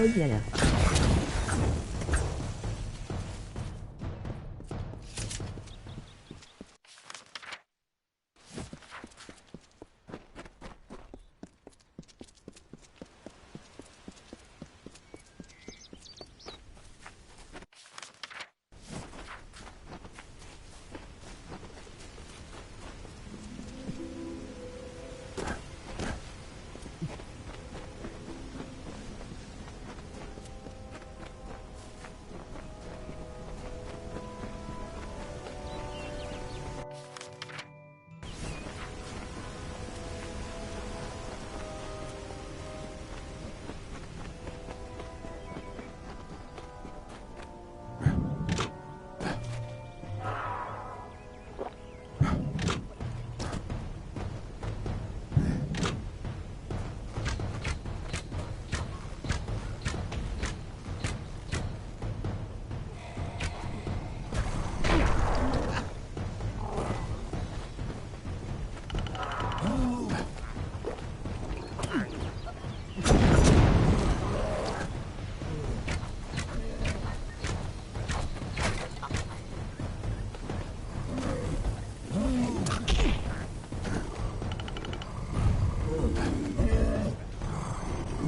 yeah.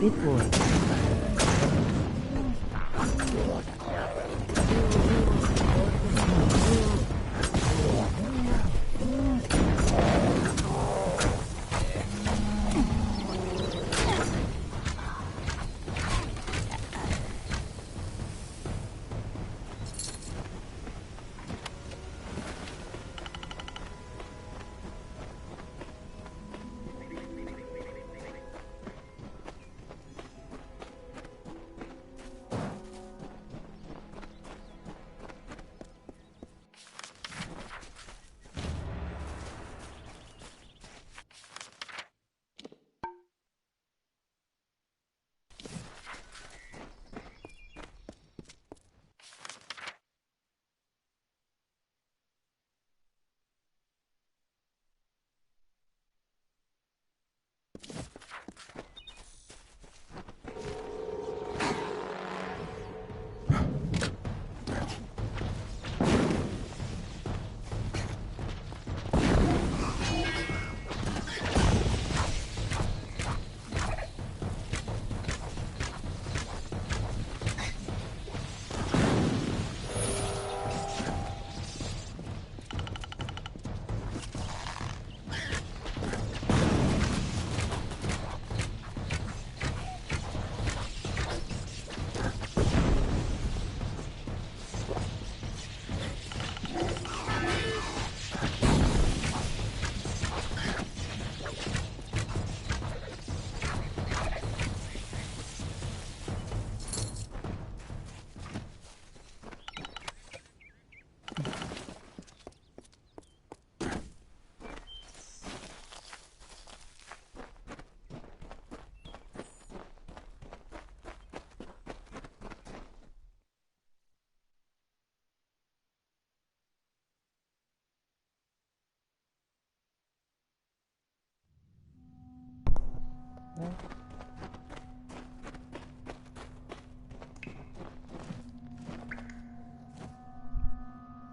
Big boy.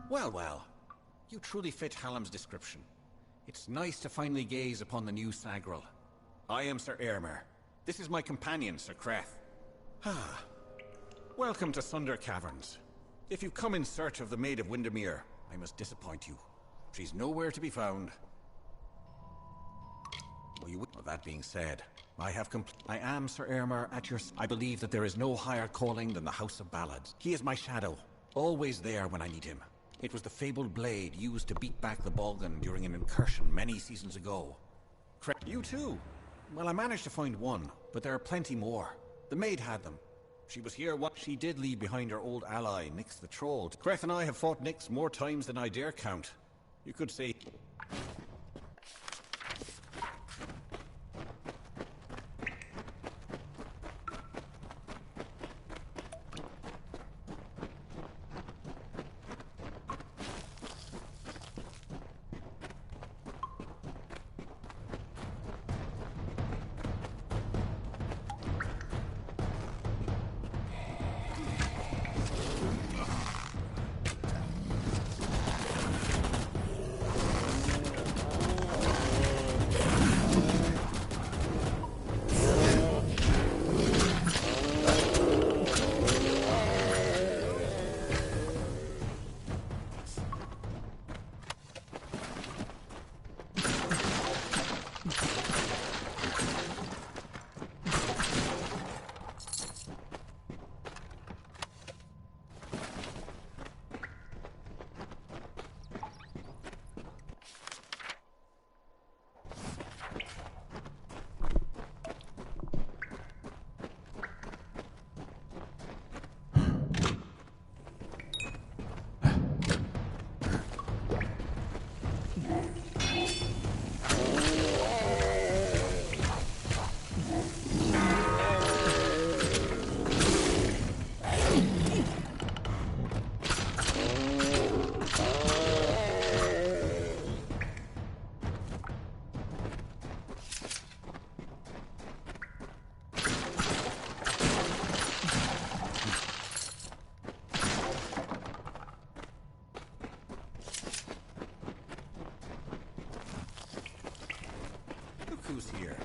Well, well. You truly fit Hallam's description. It's nice to finally gaze upon the new Sagril. I am Sir Airmer. This is my companion, Sir Creth. Ah. Welcome to Sunder Caverns. If you come in search of the Maid of Windermere, I must disappoint you. She's nowhere to be found. Well, that being said, I am Sir Airmer at your... I believe that there is no higher calling than the House of Ballads. He is my shadow, always there when I need him. It was the fabled blade used to beat back the Balgan during an incursion many seasons ago. You too? Well, I managed to find one, but there are plenty more. The maid had them. She was here what she did leave behind her old ally, Nyx the Troll. Creth and I have fought Nyx more times than I dare count. You could say... use here.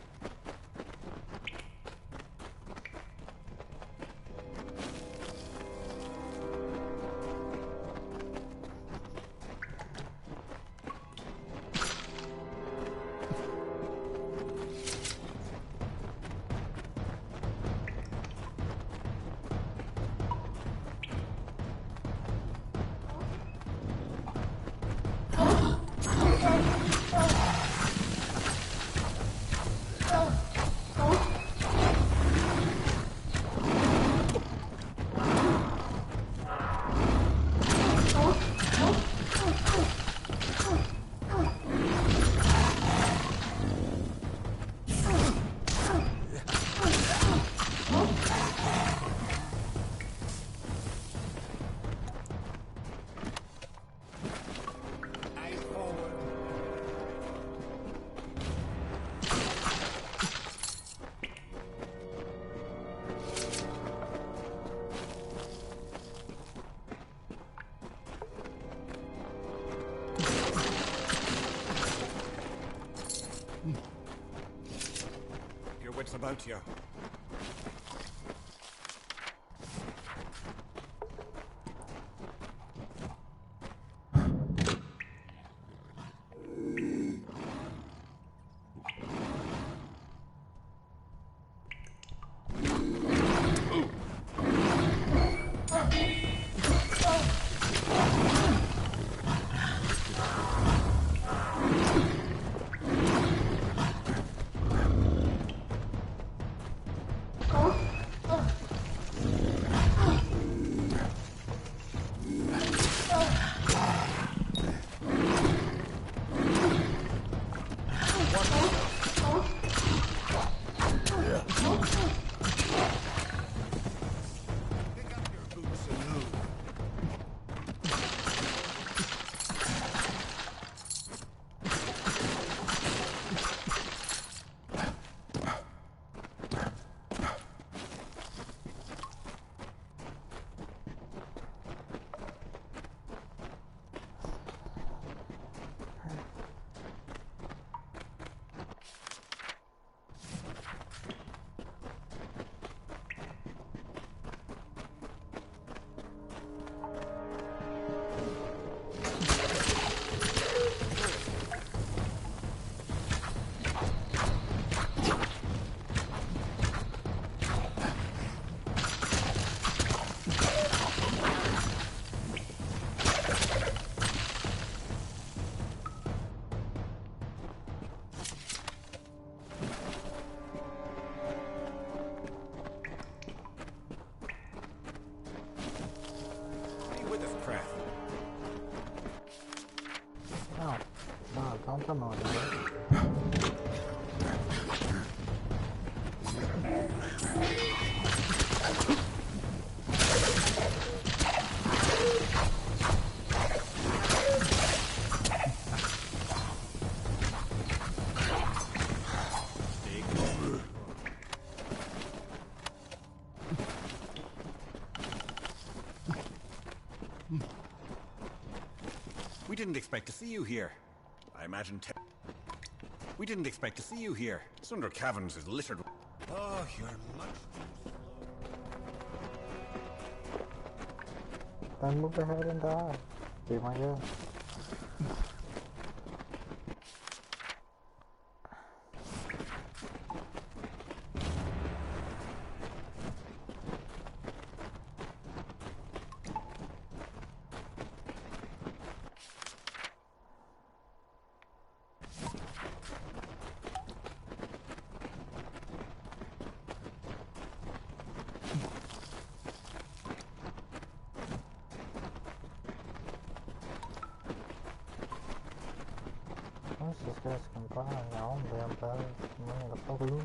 Wits about you. Come on, man. We didn't expect to see you here. I imagine we didn't expect to see you here. Sunder Caverns is littered with... Oh, you're much too slow. Then move ahead and die. Be my guest. Esses caras que não param a onda, mano, tá volume.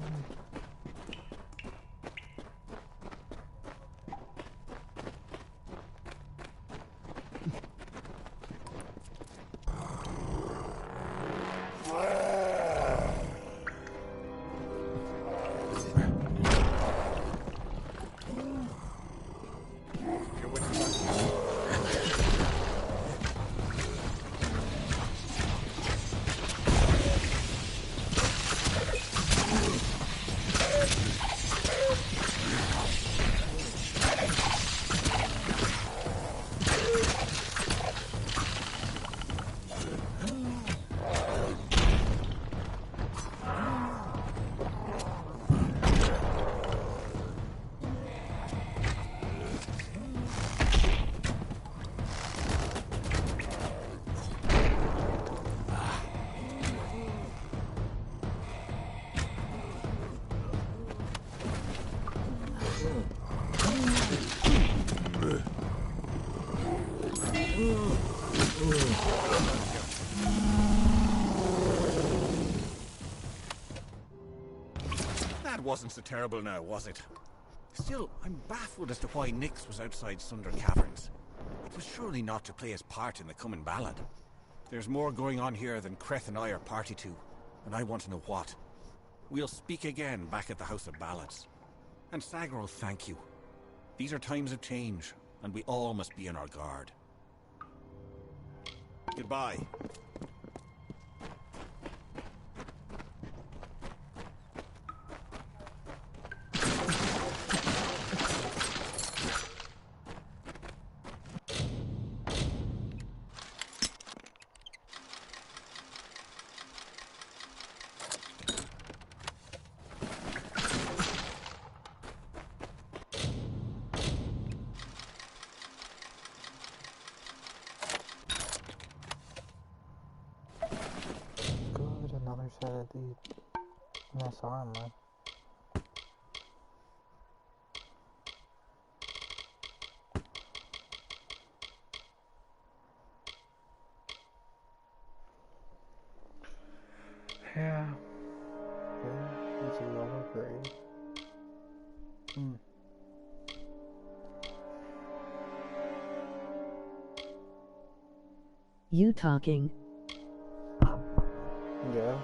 That wasn't so terrible now, was it? Still, I'm baffled as to why Nyx was outside Sunder Caverns. It was surely not to play his part in the coming ballad. There's more going on here than Creth and I are party to, and I want to know what. We'll speak again back at the House of Ballads. And Sagrel, thank you. These are times of change, and we all must be on our guard. Goodbye. Good, another set of the nice armor. Yeah. Yeah, it's a lower grade. You talking? Yeah.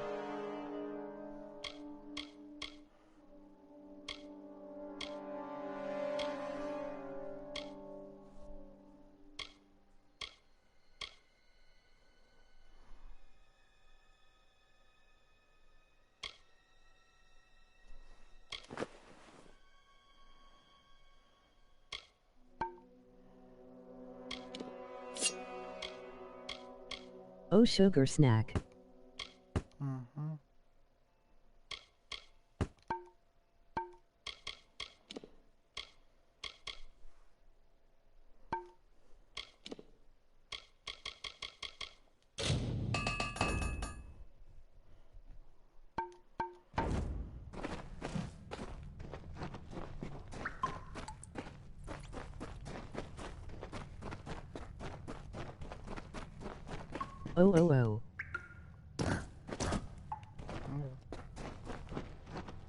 Oh, sugar snack. Oh, oh, oh.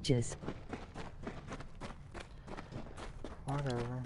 Just. Whatever.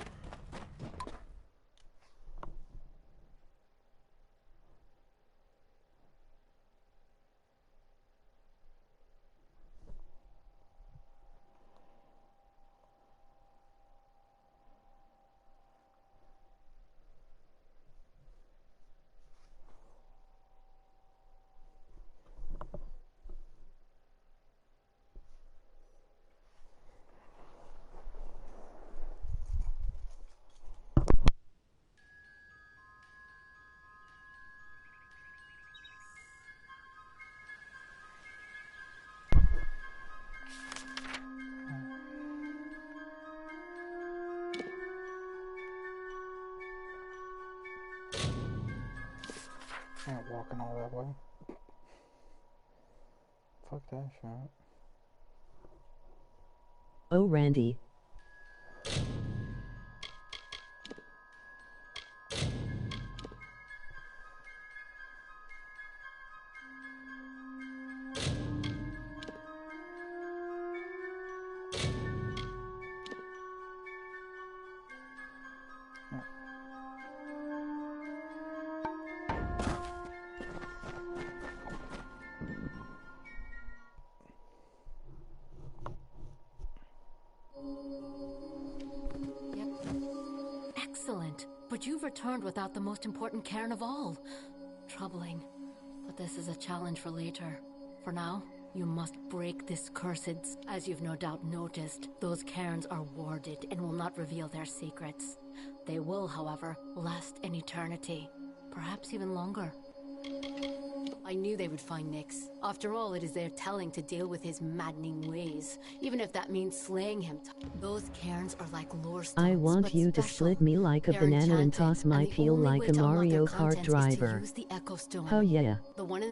Ain't walking all that way. Fuck that shit. Oh, Randy. Excellent. But you've returned without the most important cairn of all. Troubling. But this is a challenge for later. For now, you must break this cursed. As you've no doubt noticed, those cairns are warded and will not reveal their secrets. They will, however, last an eternity. Perhaps even longer. I knew they would find Nyx. After all, it is their telling to deal with his maddening ways, even if that means slaying him. Those cairns are like lore stones, I want but you to special. split me like a They're banana and enchanted, toss my and the peel only like way a to unlock Mario their Kart contents is to driver. use the Echo Stone. Oh yeah. The one in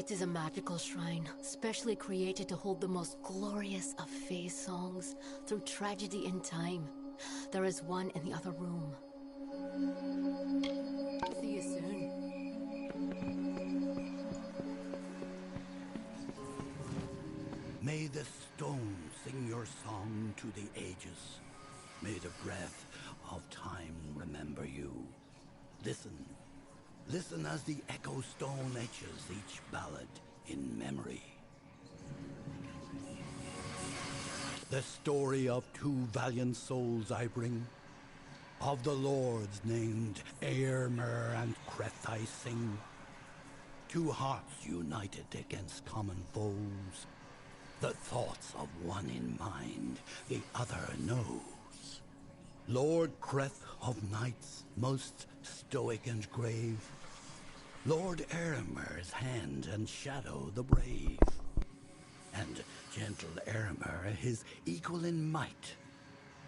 Ballads is a magical shrine, specially created to hold the most glorious of Fae's songs through tragedy and time. There is one in the other room. See you soon. May the stone sing your song to the ages. May the breath of time remember you. Listen. Listen as the echo stone etches each ballad in memory. The story of two valiant souls I bring. Of the lords named Eärmer and Creth I sing. Two hearts united against common foes. The thoughts of one in mind, the other knows. Lord Creth of knights, most stoic and grave. Lord Eärmer's hand and shadow the brave. And gentle Eärmer, his equal in might.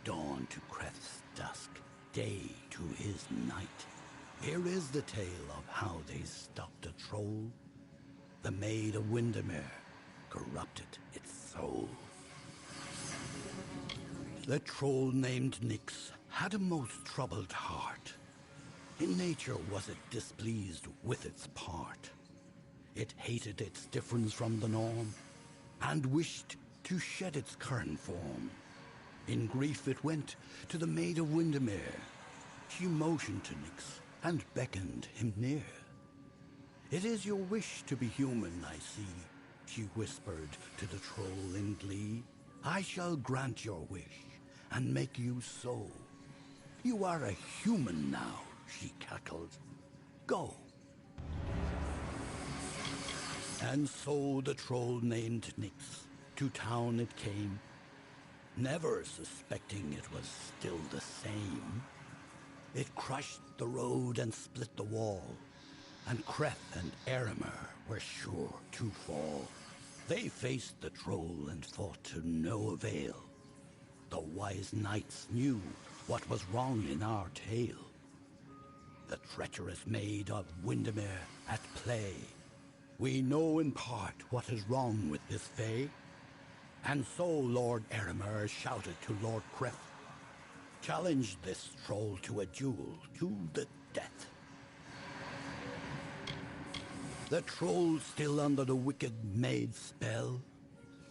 Dawn to Creth's dusk, day to his night. Here is the tale of how they stopped a troll. The Maid of Windermere corrupted its soul. The troll named Nyx had a most troubled heart. In nature was it displeased with its part. It hated its difference from the norm, and wished to shed its current form. In grief it went to the Maid of Windermere. She motioned to Nyx and beckoned him near. "It is your wish to be human, I see," she whispered to the troll in glee. "I shall grant your wish and make you so. You are a human now," she cackled. "Go." And so the troll named Nyx to town it came, never suspecting it was still the same. It crushed the road and split the wall, and Creth and Eärmer were sure to fall. They faced the troll and fought to no avail. The wise knights knew what was wrong in our tale. The treacherous Maid of Windermere at play. We know in part what is wrong with this Fae. And so Lord Eärmer shouted to Lord Creth, challenged this troll to a duel to the death. The troll still under the wicked maid's spell,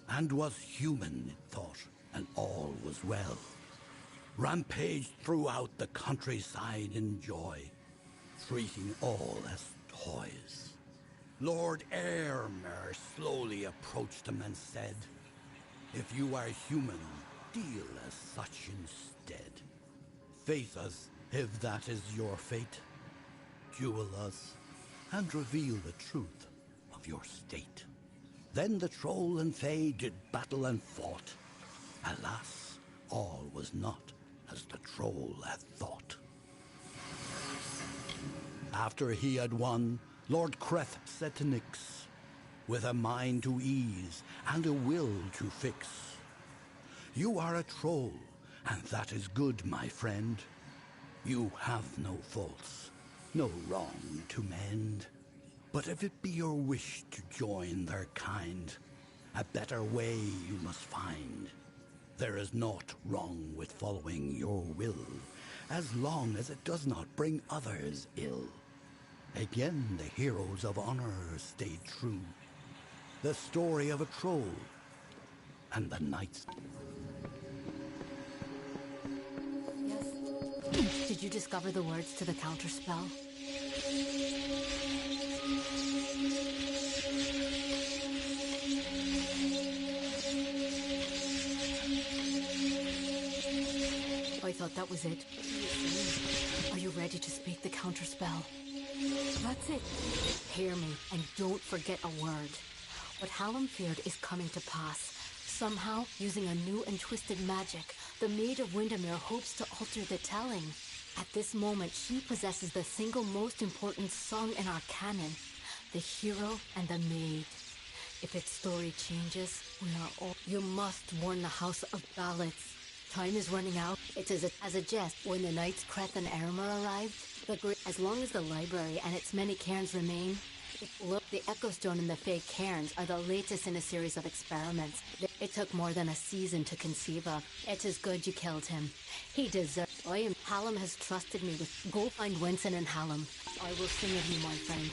and was human, it thought, and all was well. Rampaged throughout the countryside in joy, treating all as toys. Lord Eärmer slowly approached him and said, "If you are human, deal as such instead. Face us, if that is your fate. Duel us, and reveal the truth of your state." Then the troll and Fae did battle and fought. Alas, all was not as the troll had thought. After he had won, Lord Creth said to Nyx, with a mind to ease and a will to fix, "You are a troll, and that is good, my friend. You have no faults, no wrong to mend. But if it be your wish to join their kind, a better way you must find. There is naught wrong with following your will, as long as it does not bring others ill." Again the heroes of honor stayed true. The story of a troll and the knights. Yes. Did you discover the words to the counterspell? I thought that was it. Are you ready to speak the counterspell? That's it. Hear me, and don't forget a word. What Hallam feared is coming to pass. Somehow, using a new and twisted magic, the Maid of Windermere hopes to alter the telling. At this moment, she possesses the single most important song in our canon, the hero and the maid. If its story changes, we are all... You must warn the House of Ballads. Time is running out. It's as a jest when the knights Creth and Eärmer arrived. As long as the library and its many cairns remain, Look, the Echo Stone and the fake cairns are the latest in a series of experiments. It took more than a season to conceive of. It is good you killed him. He deserves. Hallam has trusted me with. Go find Winston and Hallam. I will sing of you, my friend.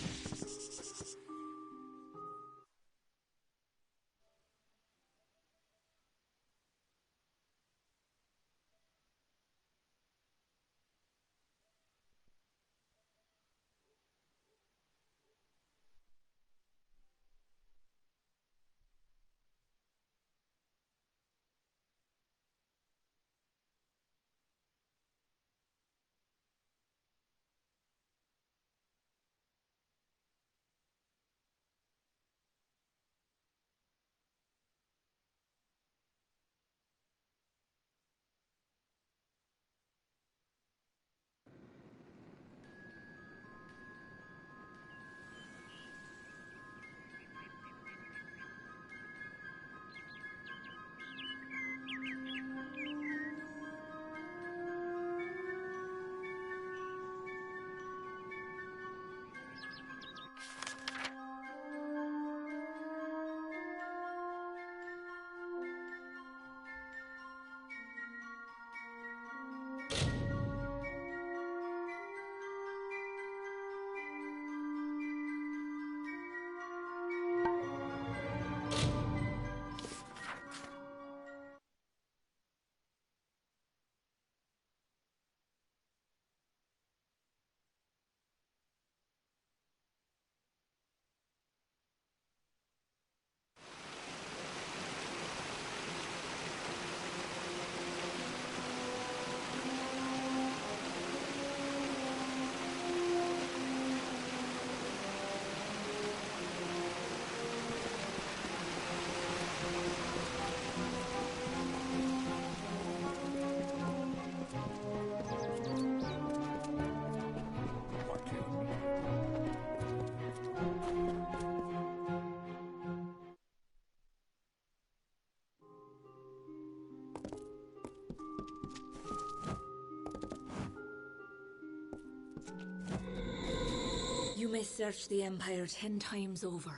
You may search the Empire 10 times over,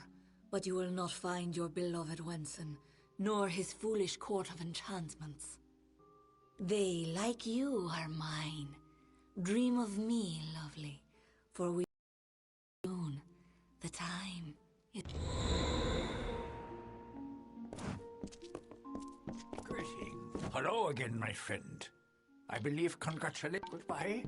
but you will not find your beloved Wenson, nor his foolish court of enchantments. They, like you, are mine. Dream of me, lovely, for we own the time. Greetings. Hello again, my friend. I believe congratulate goodbye.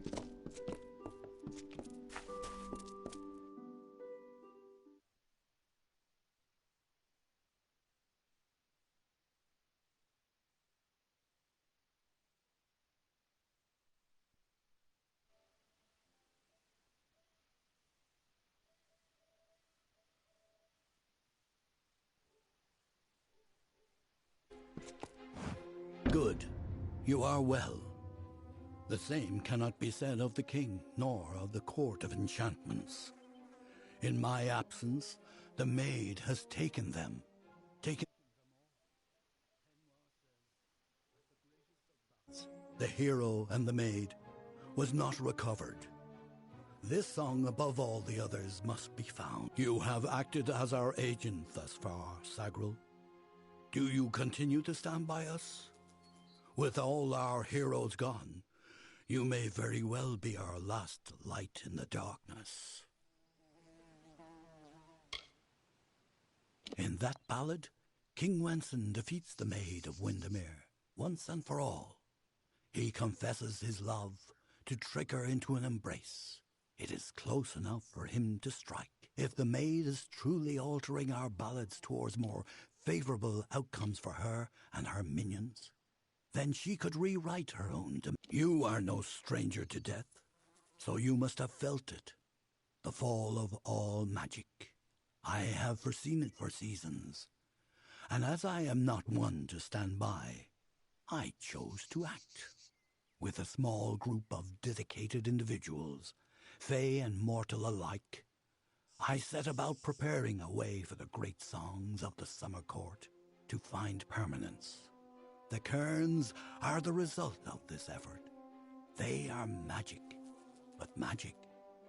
Good. You are well. The same cannot be said of the king, nor of the court of enchantments. In my absence, the maid has taken them. The hero and the maid was not recovered. This song, above all the others, must be found. You have acted as our agent thus far, Sagril. Do you continue to stand by us? With all our heroes gone, you may very well be our last light in the darkness. In that ballad, King Wenson defeats the Maid of Windermere once and for all. He confesses his love to trick her into an embrace. It is close enough for him to strike. If the maid is truly altering our ballads towards more favorable outcomes for her and her minions, then she could rewrite her own. You are no stranger to death, so you must have felt it. The fall of all magic. I have foreseen it for seasons, and as I am not one to stand by, I chose to act. With a small group of dedicated individuals, fey and mortal alike, I set about preparing a way for the great songs of the Summer Court to find permanence. The cairns are the result of this effort. They are magic, but magic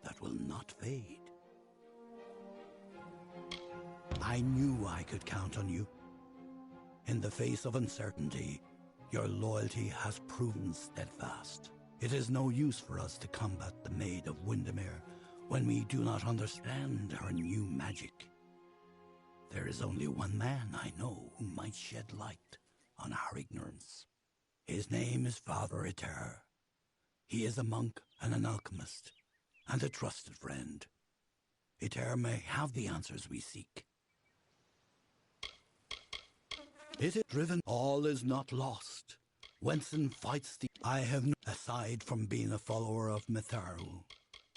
that will not fade. I knew I could count on you. In the face of uncertainty, your loyalty has proven steadfast. It is no use for us to combat the Maid of Windermere when we do not understand her new magic. There is only one man I know who might shed light on our ignorance. His name is Father Iter. He is a monk and an alchemist, and a trusted friend. Iter may have the answers we seek. It is driven. All is not lost. Wenson fights the... I have no... Aside from being a follower of Mitharu,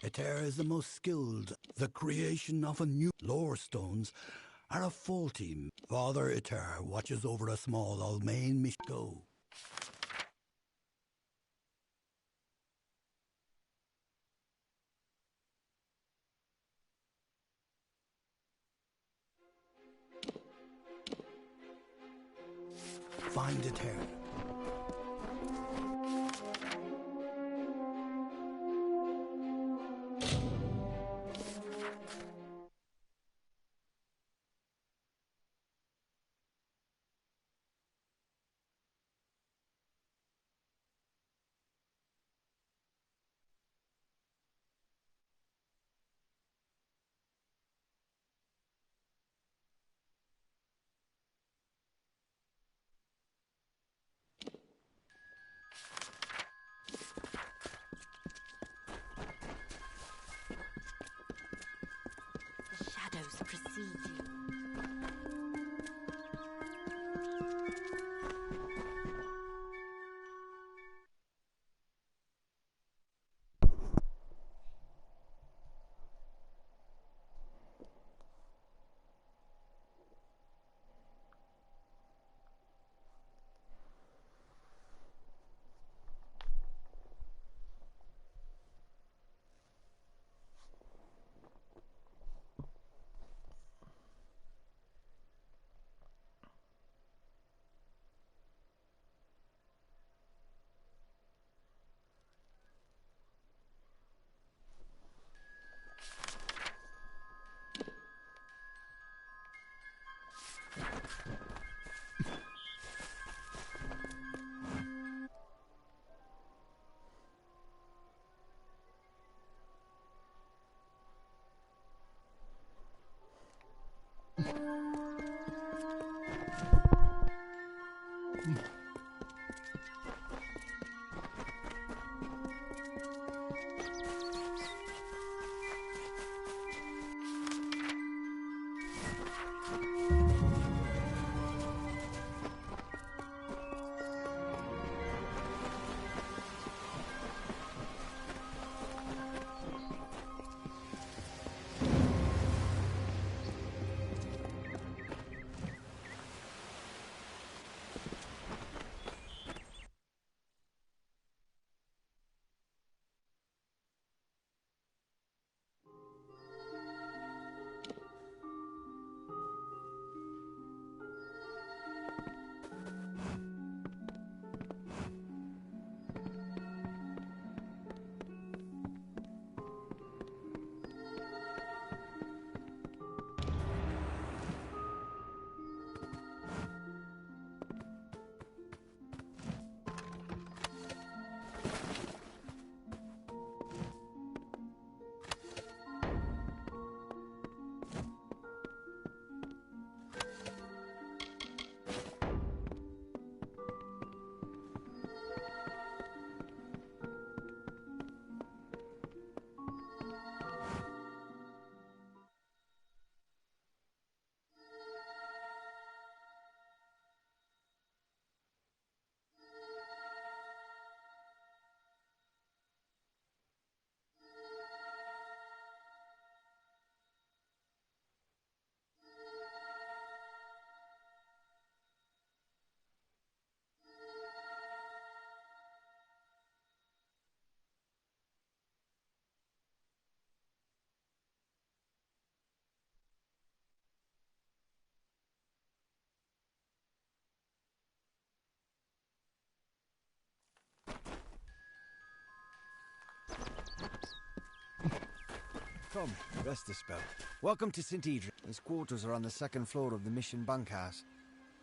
Iter is the most skilled. The creation of a new lore stones are a faulty. Father Iter watches over a small Almain Mishko. Find Iter. Come, rest a spell. Welcome to St. Edric. His quarters are on the second floor of the mission bunkhouse.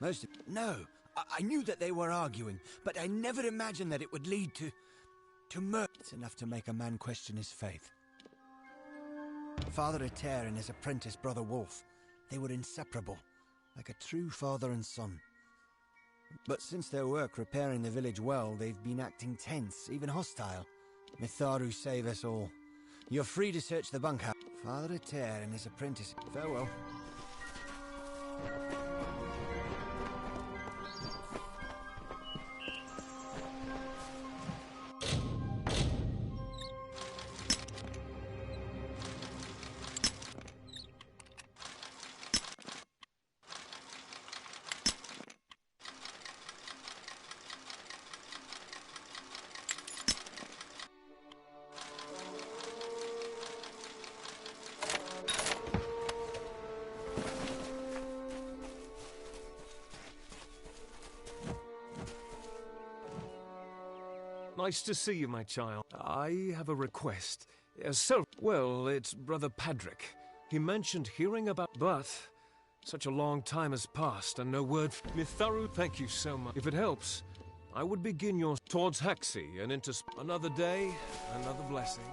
Most of... No, I knew that they were arguing, but I never imagined that it would lead to murder. It's enough to make a man question his faith. Father Ater and his apprentice, Brother Wolf, they were inseparable, like a true father and son. But since their work repairing the village well, they've been acting tense, even hostile. Mitharu save us all. You're free to search the bunkhouse. Father Ater and his apprentice. Farewell. Nice to see you, my child. I have a request. Well, it's Brother Padrick. He mentioned hearing about... But such a long time has passed and no word... Mitharu, thank you so much. If it helps, I would begin yours towards Haxi and into... Another day, another blessing.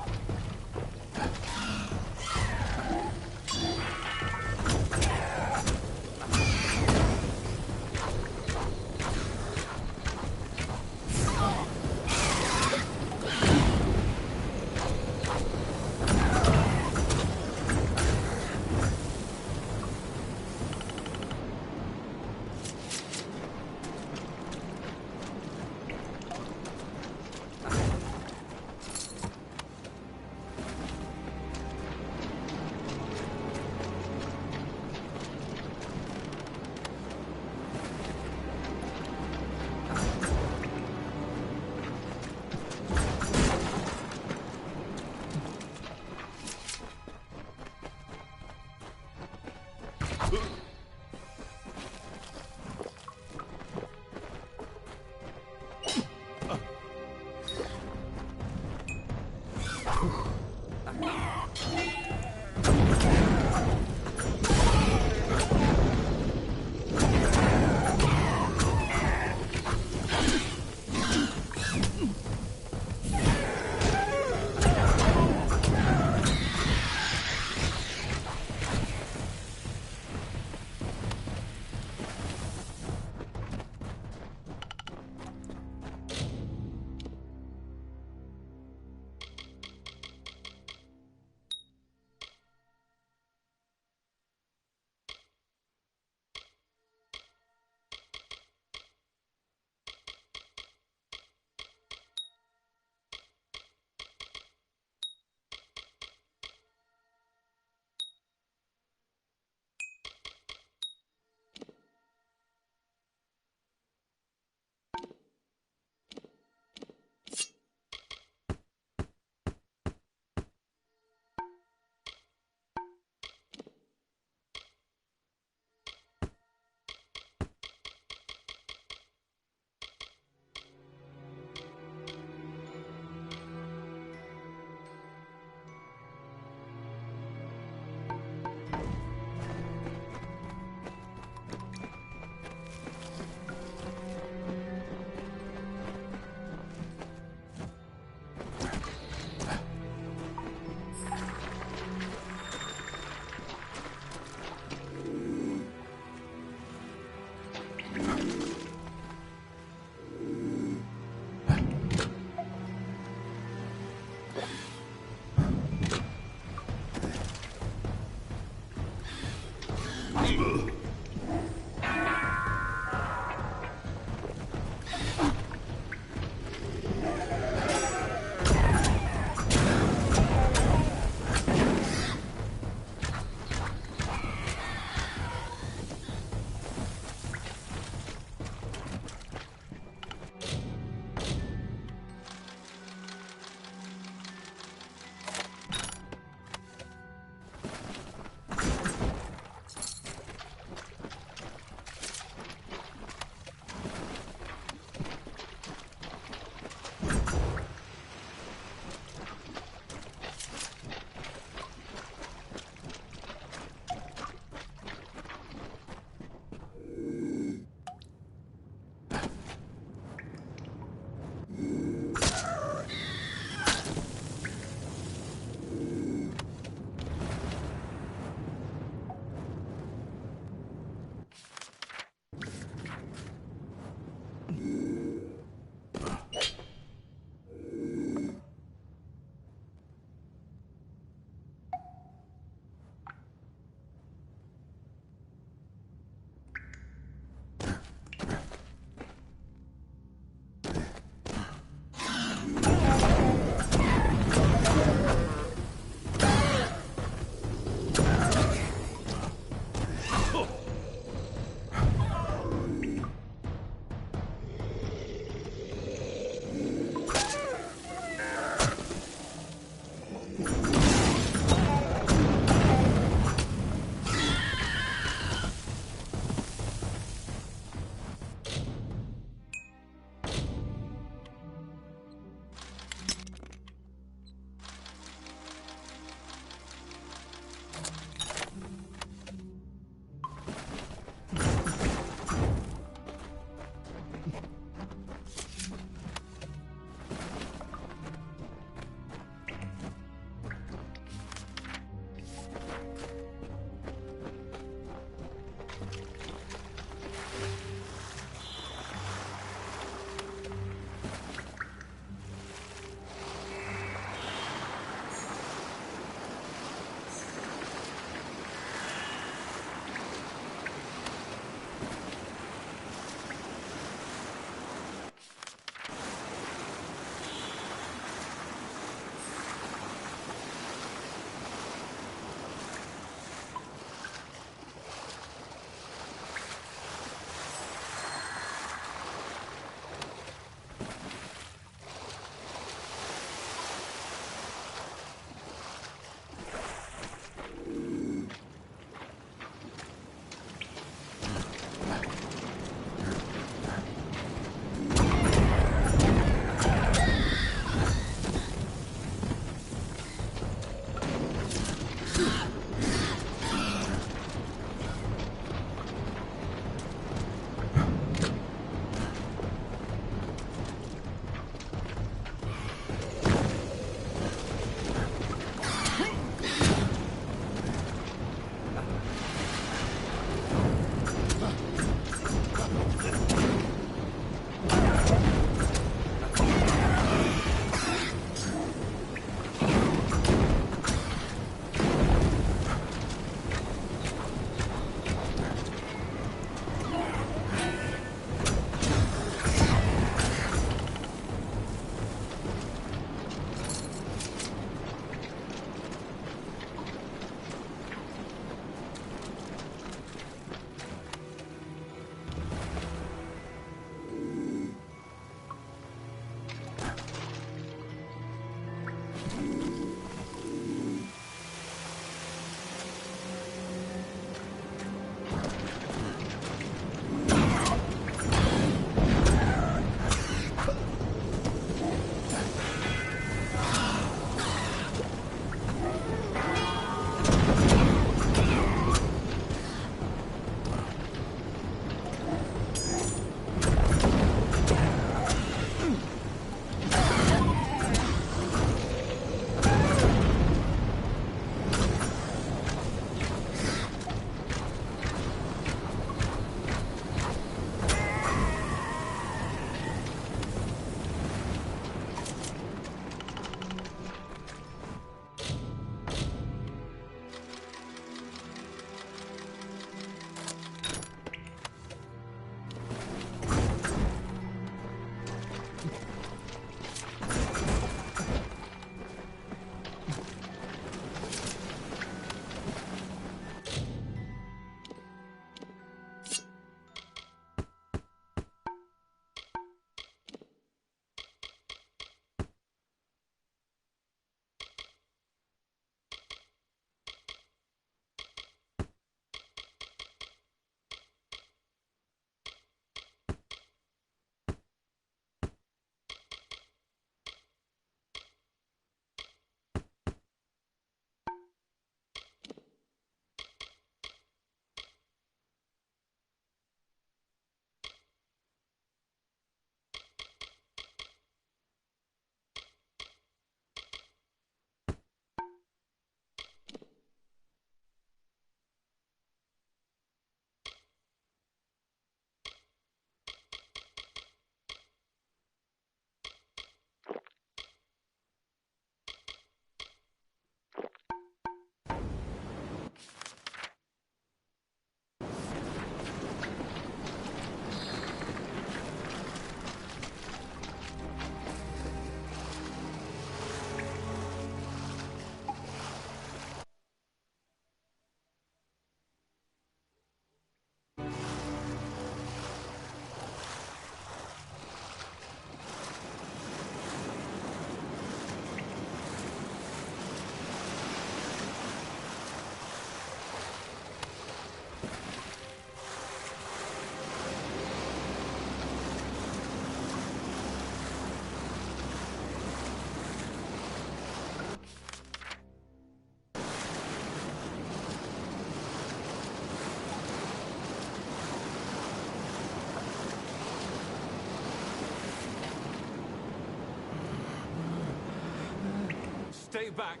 stay back.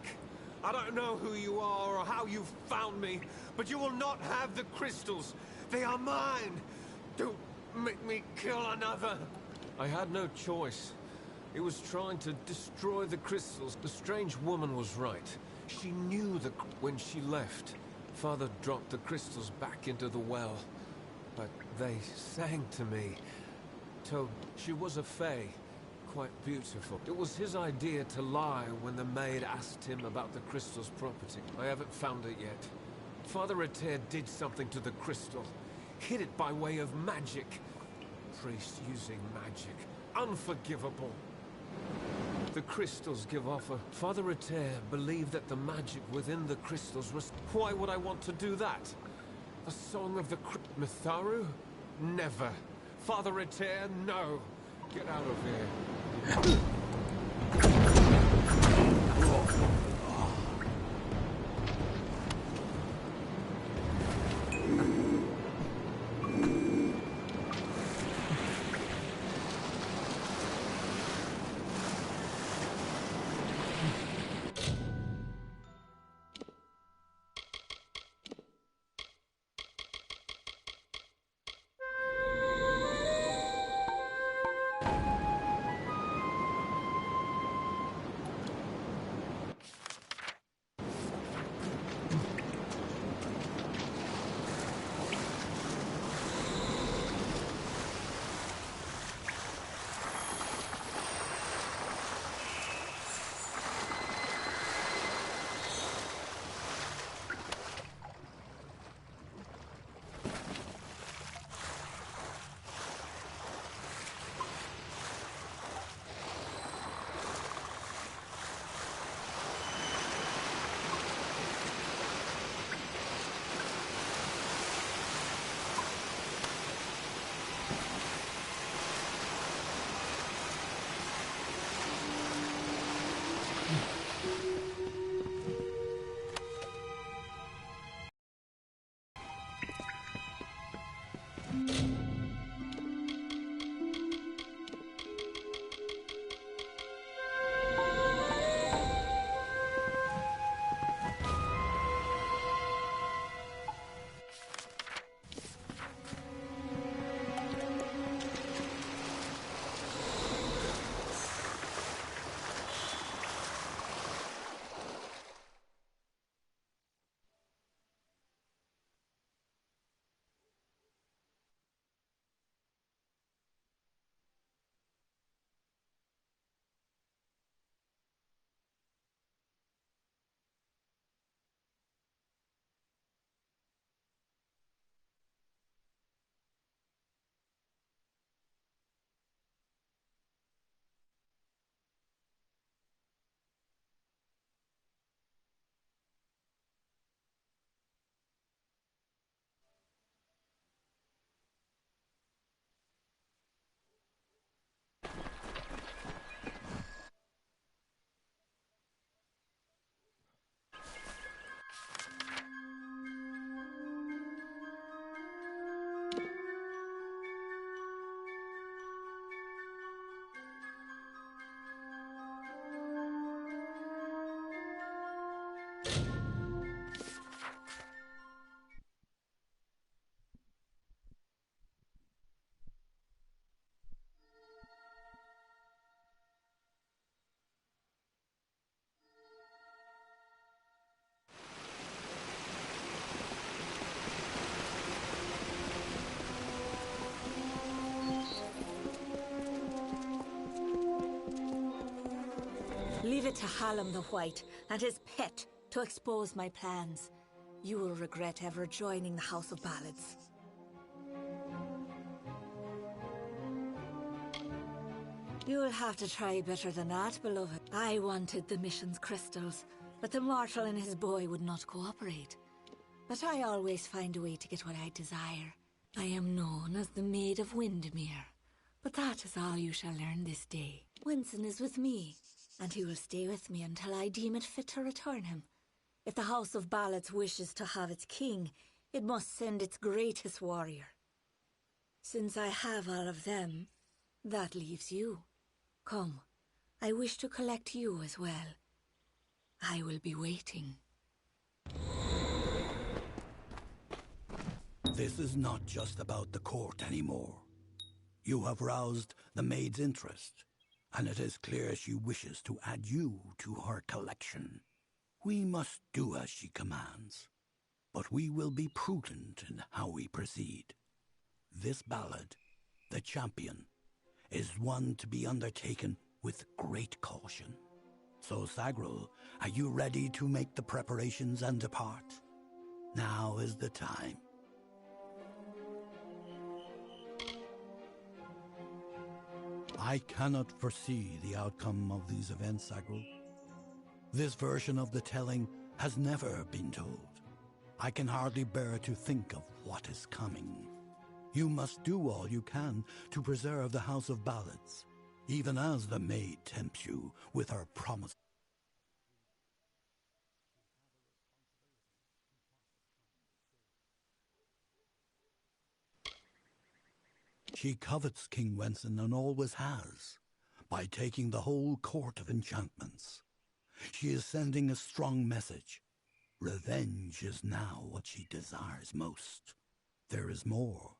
I don't know who you are or how you found me, but you will not have the crystals. They are mine. Don't make me kill another. I had no choice. It was trying to destroy the crystals. The strange woman was right. She knew when she left. Father dropped the crystals back into the well. But they sang to me. Told she was a fae. Quite beautiful. It was his idea to lie when the maid asked him about the crystal's property. I haven't found it yet. Father Ater did something to the crystal. Hid it by way of magic. Priest using magic. Unforgivable. The crystals give off a... Father Ater believed that the magic within the crystals was... Why would I want to do that? The song of the Mitharu? Never. Father Ater, no. Get out of here. Leave it to Hallam the White and his pet to expose my plans. You will regret ever joining the House of Ballads. You'll have to try better than that, beloved. I wanted the mission's crystals, but the mortal and his boy would not cooperate. But I always find a way to get what I desire. I am known as the Maid of Windmere, but that is all you shall learn this day. Winston is with me, and he will stay with me until I deem it fit to return him. If the House of Ballads wishes to have its king, it must send its greatest warrior. Since I have all of them, that leaves you. Come, I wish to collect you as well. I will be waiting. This is not just about the court anymore. You have roused the maid's interest, and it is clear she wishes to add you to her collection. We must do as she commands, but we will be prudent in how we proceed. This ballad, The Champion, is one to be undertaken with great caution. So, Sagril, are you ready to make the preparations and depart? Now is the time. I cannot foresee the outcome of these events, Sagril. This version of the telling has never been told. I can hardly bear to think of what is coming. You must do all you can to preserve the House of Ballads, even as the maid tempts you with her promise. She covets King Wenson and always has, by taking the whole court of enchantments. She is sending a strong message. Revenge is now what she desires most. There is more.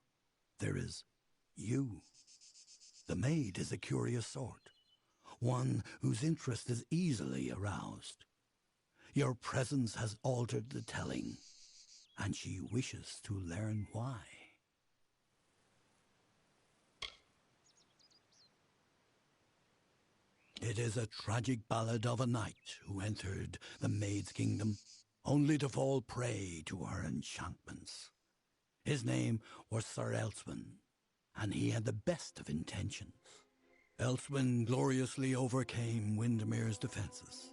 There is you. The maid is a curious sort, one whose interest is easily aroused. Your presence has altered the telling, and she wishes to learn why. It is a tragic ballad of a knight who entered the maid's kingdom, only to fall prey to her enchantments. His name was Sir Elswin, and he had the best of intentions. Elswin gloriously overcame Windermere's defenses,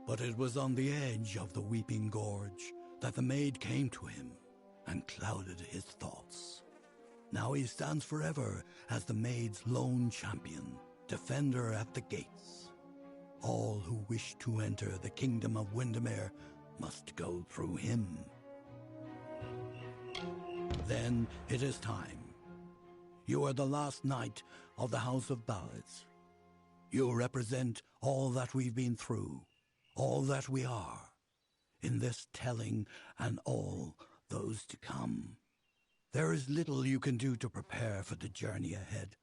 but it was on the edge of the Weeping Gorge that the maid came to him and clouded his thoughts. Now he stands forever as the maid's lone champion, defender at the gates. All who wish to enter the kingdom of Windermere must go through him. Then it is time. You are the last knight of the House of Ballads. You represent all that we've been through, all that we are, in this telling and all those to come. There is little you can do to prepare for the journey ahead,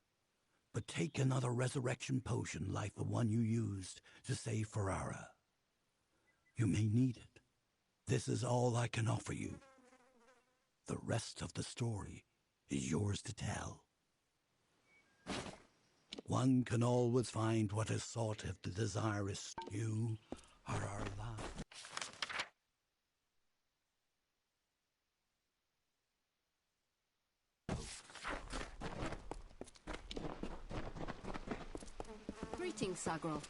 but take another resurrection potion like the one you used to save Ferrara. You may need it. This is all I can offer you. The rest of the story is yours to tell. One can always find what is sought if the desire is. You are our last. Greetings, Sagril.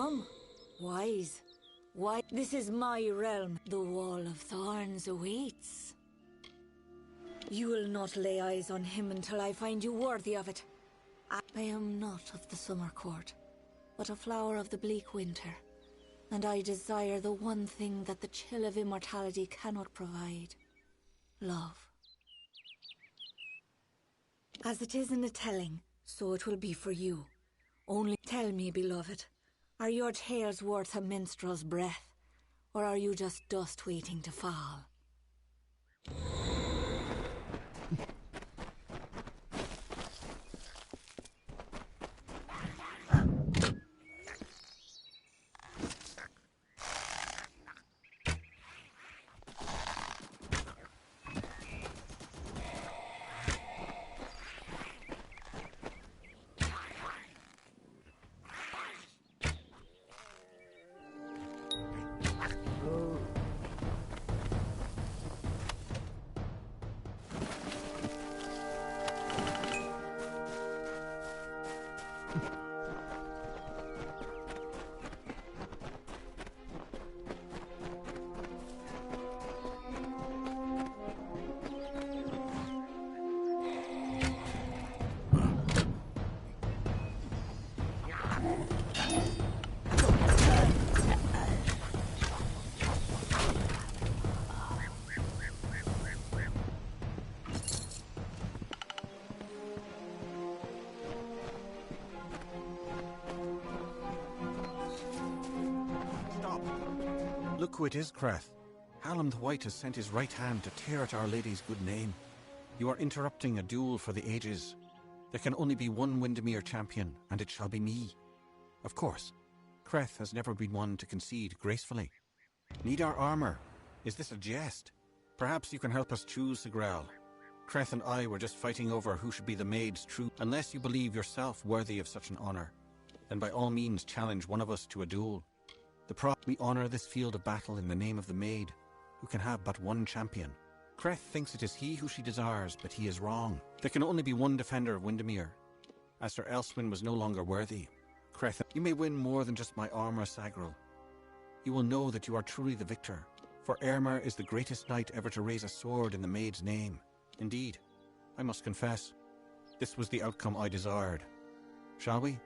Come, wise. Why, this is my realm. The Wall of Thorns awaits. You will not lay eyes on him until I find you worthy of it. I am not of the Summer Court, but a flower of the bleak winter, and I desire the one thing that the chill of immortality cannot provide: love. As it is in the telling, so it will be for you. Only tell me, beloved, are your tales worth a minstrel's breath, or are you just dust waiting to fall? Look who it is, Creth. Hallam the White has sent his right hand to tear at Our Lady's good name. You are interrupting a duel for the ages. There can only be one Windermere champion, and it shall be me. Of course, Creth has never been one to concede gracefully. Need our armor? Is this a jest? Perhaps you can help us choose, Sigrel. Creth and I were just fighting over who should be the maid's true. Unless you believe yourself worthy of such an honor, then by all means challenge one of us to a duel. We honor this field of battle in the name of the maid, who can have but one champion. Creth thinks it is he who she desires, but he is wrong. There can only be one defender of Windermere. As Sir Elswin was no longer worthy, Creth, you may win more than just my armor, Sagrel. You will know that you are truly the victor, for Eärmar is the greatest knight ever to raise a sword in the maid's name. Indeed, I must confess, this was the outcome I desired. Shall we?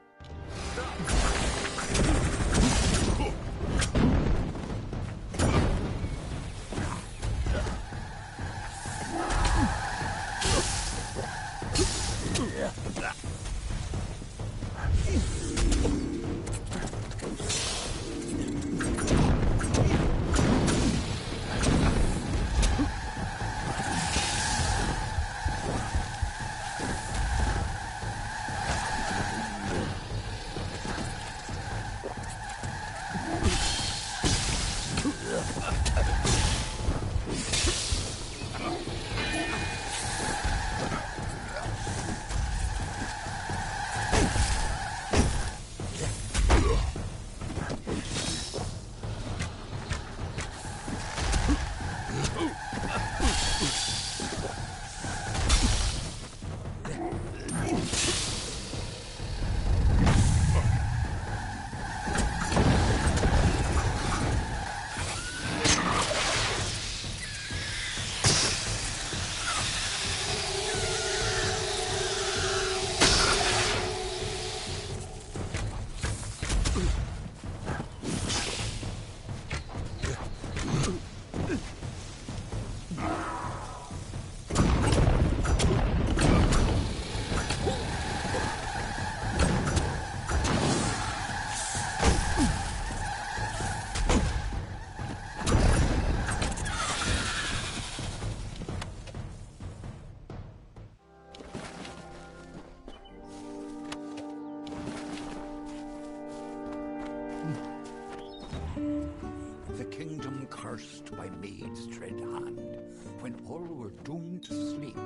Cursed by maid's dread hand, when all were doomed to sleep,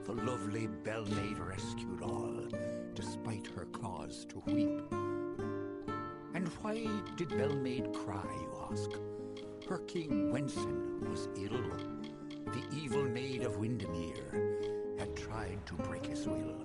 the lovely Bellmaid rescued all, despite her cause to weep. And why did Bellmaid cry, you ask? Her king Wensen was ill. The evil maid of Windermere had tried to break his will.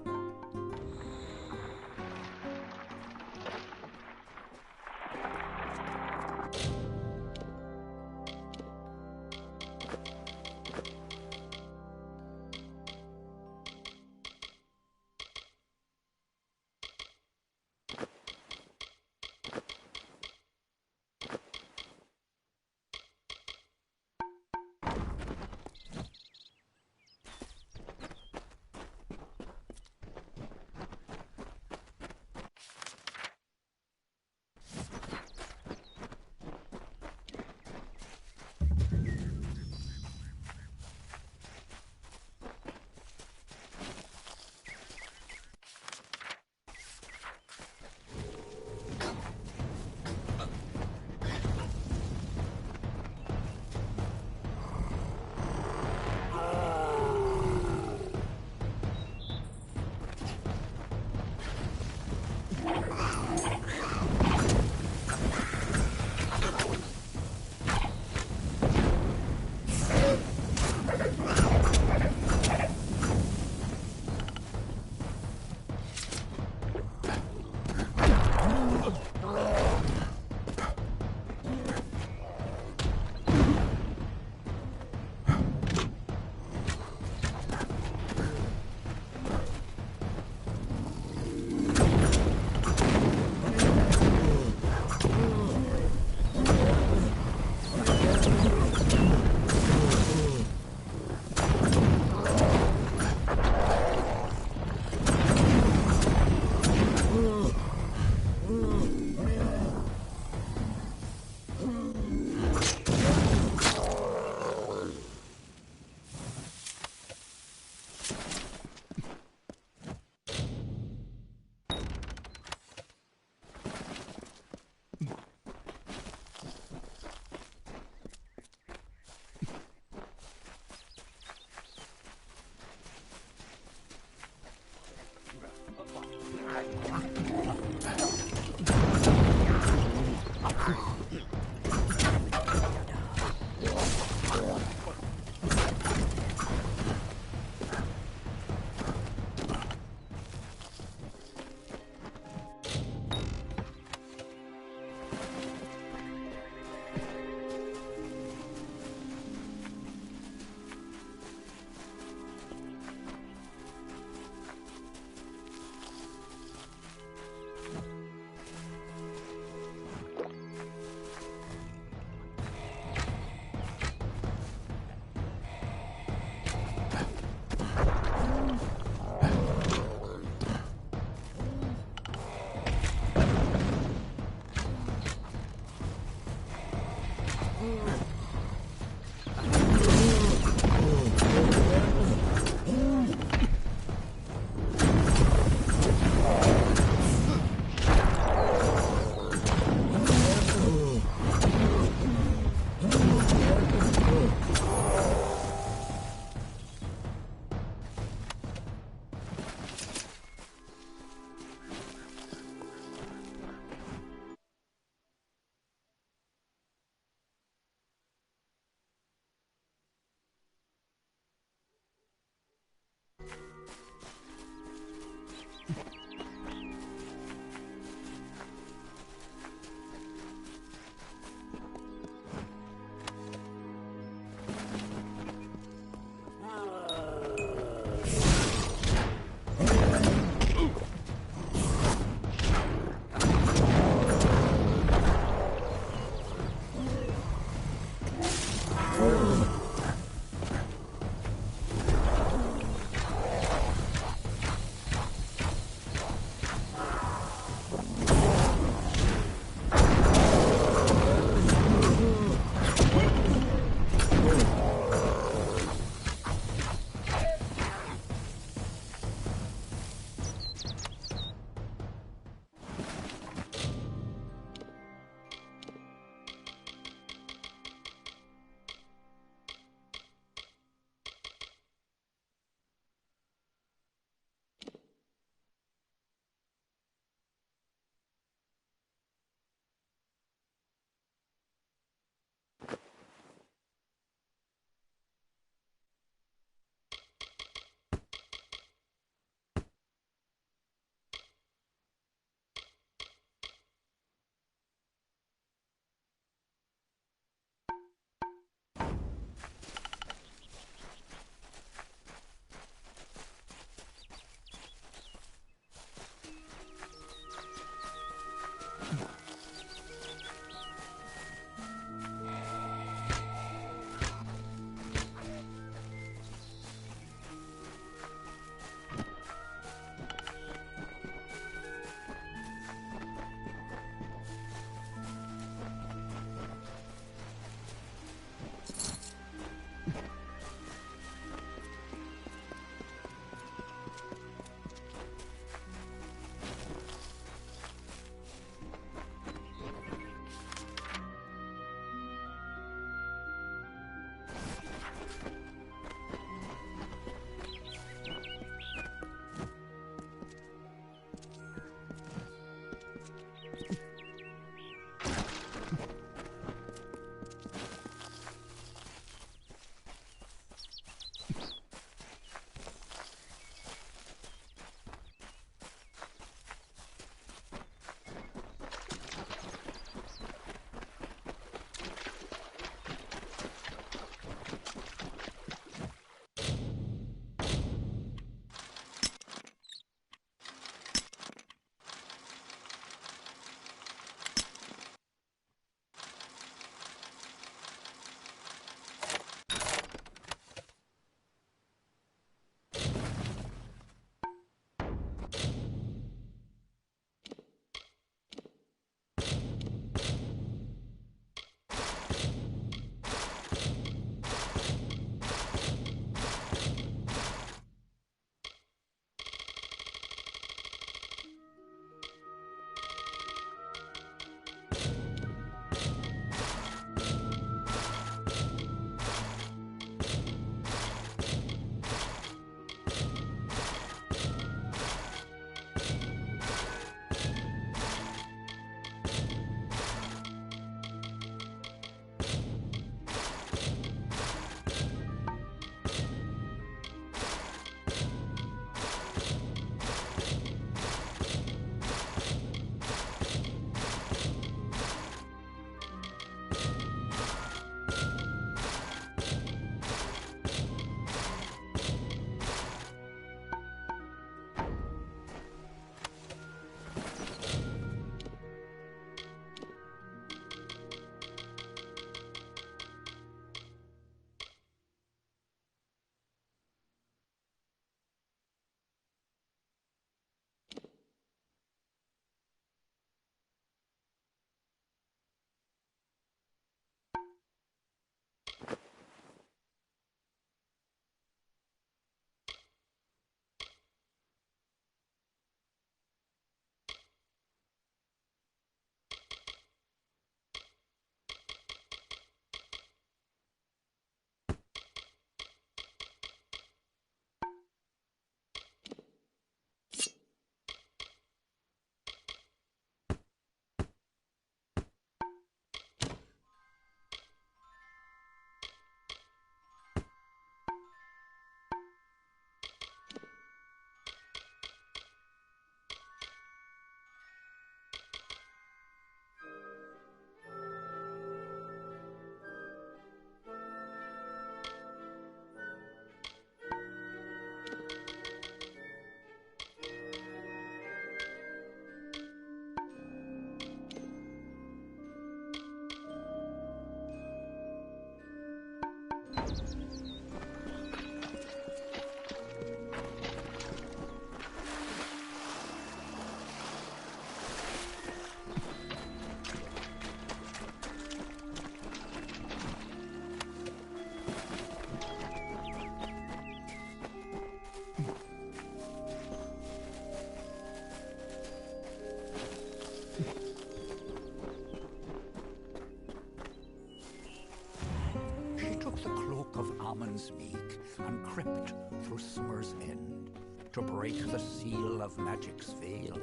folk of Ammon's Meek, and crept through summer's end, to break the seal of magic's veil,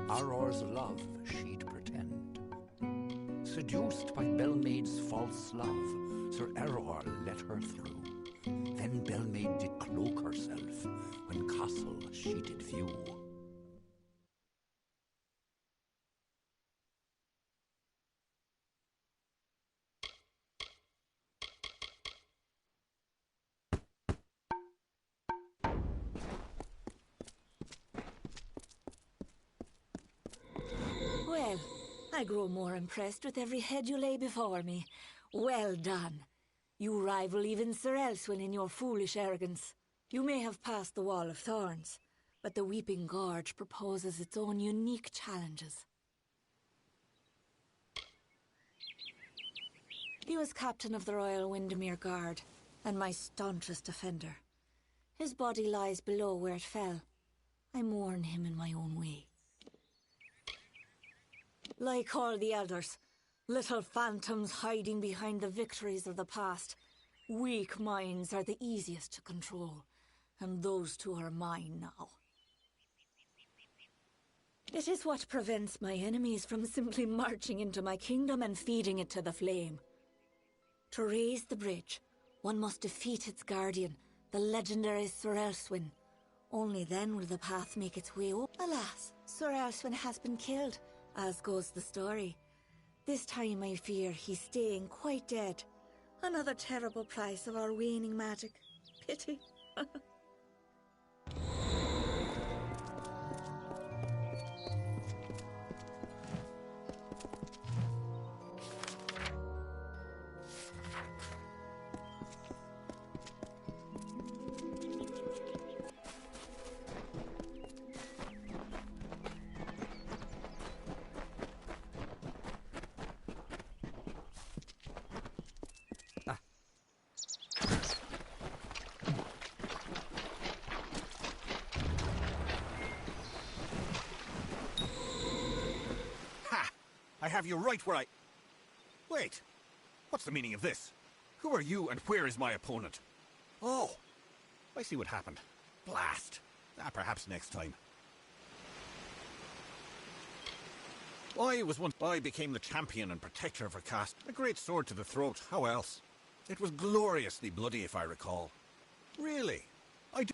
Auror's love she'd pretend. Seduced by Belmaid's false love, Sir Auror let her through. Then Belmaid did cloak herself, when castle she did view. Well, I grow more impressed with every head you lay before me. Well done. You rival even Sir Elswin in your foolish arrogance. You may have passed the Wall of Thorns, but the Weeping Gorge proposes its own unique challenges. He was captain of the Royal Windermere Guard, and my staunchest defender. His body lies below where it fell. I mourn him in my own way. Like all the elders, little phantoms hiding behind the victories of the past. Weak minds are the easiest to control, and those two are mine now. It is what prevents my enemies from simply marching into my kingdom and feeding it to the flame. To raise the bridge, one must defeat its guardian, the legendary Sir Elswin. Only then will the path make its way up. Alas, Sir Elswin has been killed, as goes the story. This time I fear he's staying quite dead. Another terrible price of our waning magic. Pity. I have you right where I... Wait. What's the meaning of this? Who are you and where is my opponent? Oh, I see what happened. Blast. Perhaps next time. I became the champion and protector of Rakast. A great sword to the throat, how else? It was gloriously bloody, if I recall. Really? I do...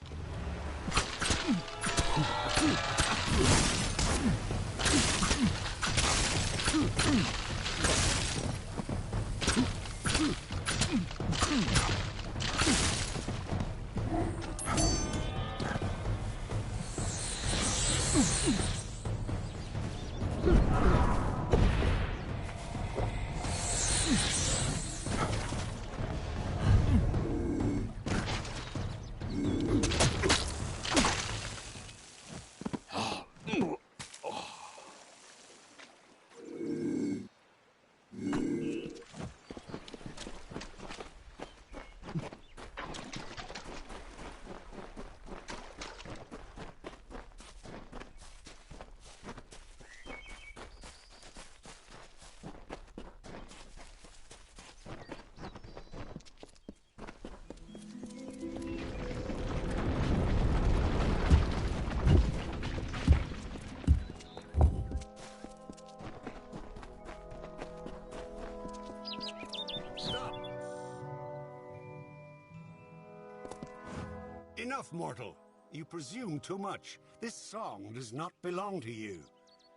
Enough, mortal. You presume too much. This song does not belong to you.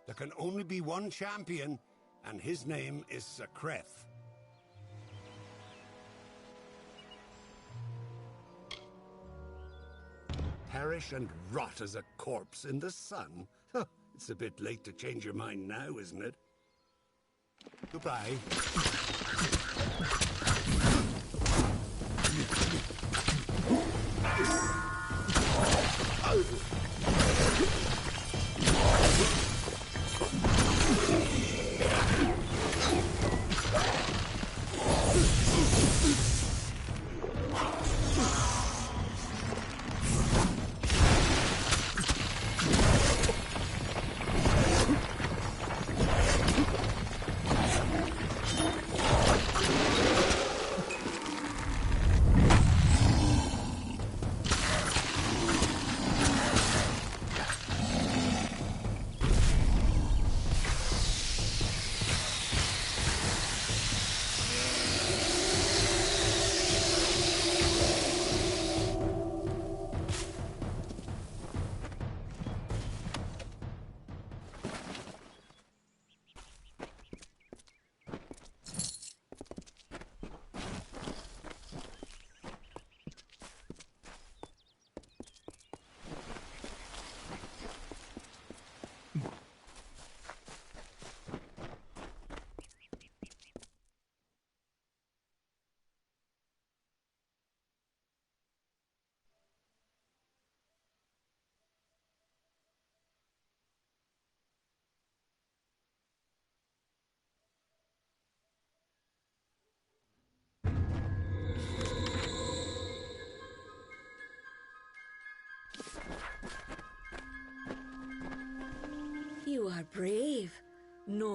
There can only be one champion, and his name is Sir Creth. Perish and rot as a corpse in the sun? It's a bit late to change your mind now, isn't it? Goodbye.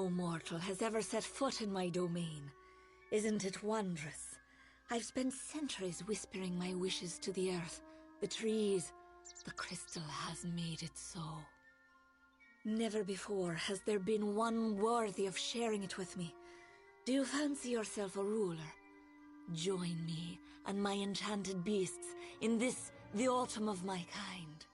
no mortal has ever set foot in my domain. Isn't it wondrous? I've spent centuries whispering my wishes to the earth, the trees. The crystal has made it so. Never before has there been one worthy of sharing it with me. Do you fancy yourself a ruler? Join me and my enchanted beasts in this, the autumn of my kind.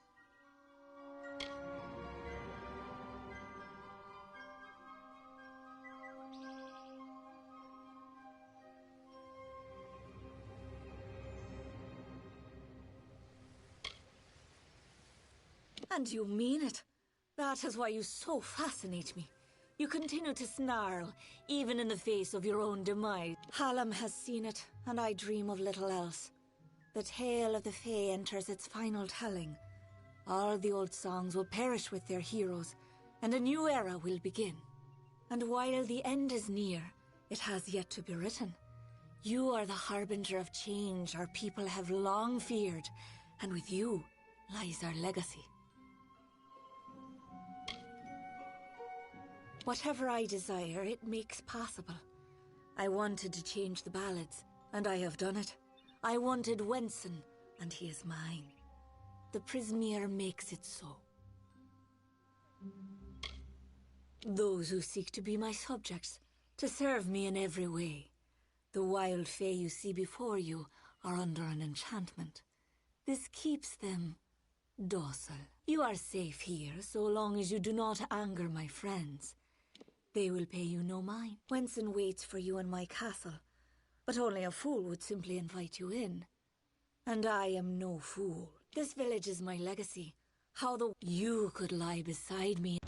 And you mean it. That is why you so fascinate me. You continue to snarl, even in the face of your own demise. Hallam has seen it, and I dream of little else. The tale of the Fae enters its final telling. All the old songs will perish with their heroes, and a new era will begin. And while the end is near, it has yet to be written. You are the harbinger of change our people have long feared, and with you lies our legacy. Whatever I desire, it makes possible. I wanted to change the ballads, and I have done it. I wanted Wenson, and he is mine. The Prismeer makes it so. Those who seek to be my subjects, to serve me in every way. The wild Fae you see before you are under an enchantment. This keeps them docile. You are safe here, so long as you do not anger my friends. They will pay you no mind. Wenson waits for you in my castle, but only a fool would simply invite you in. And I am no fool. This village is my legacy. How you could lie beside me.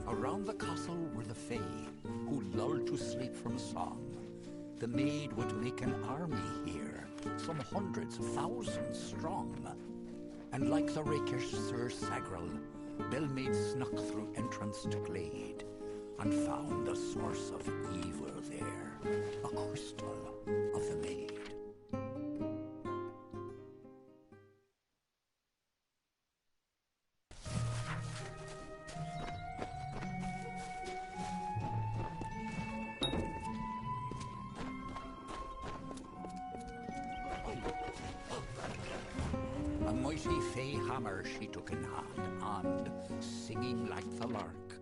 Around the castle were the Fae, who lulled to sleep from song. The maid would make an army here, some hundreds of thousands strong. And like the rakish Sir Sagrel, Belmaid snuck through entrance to glade, and found the source of evil there, a crystal of the maid. A mighty Fae hammer she took in hand, and, singing like the lark,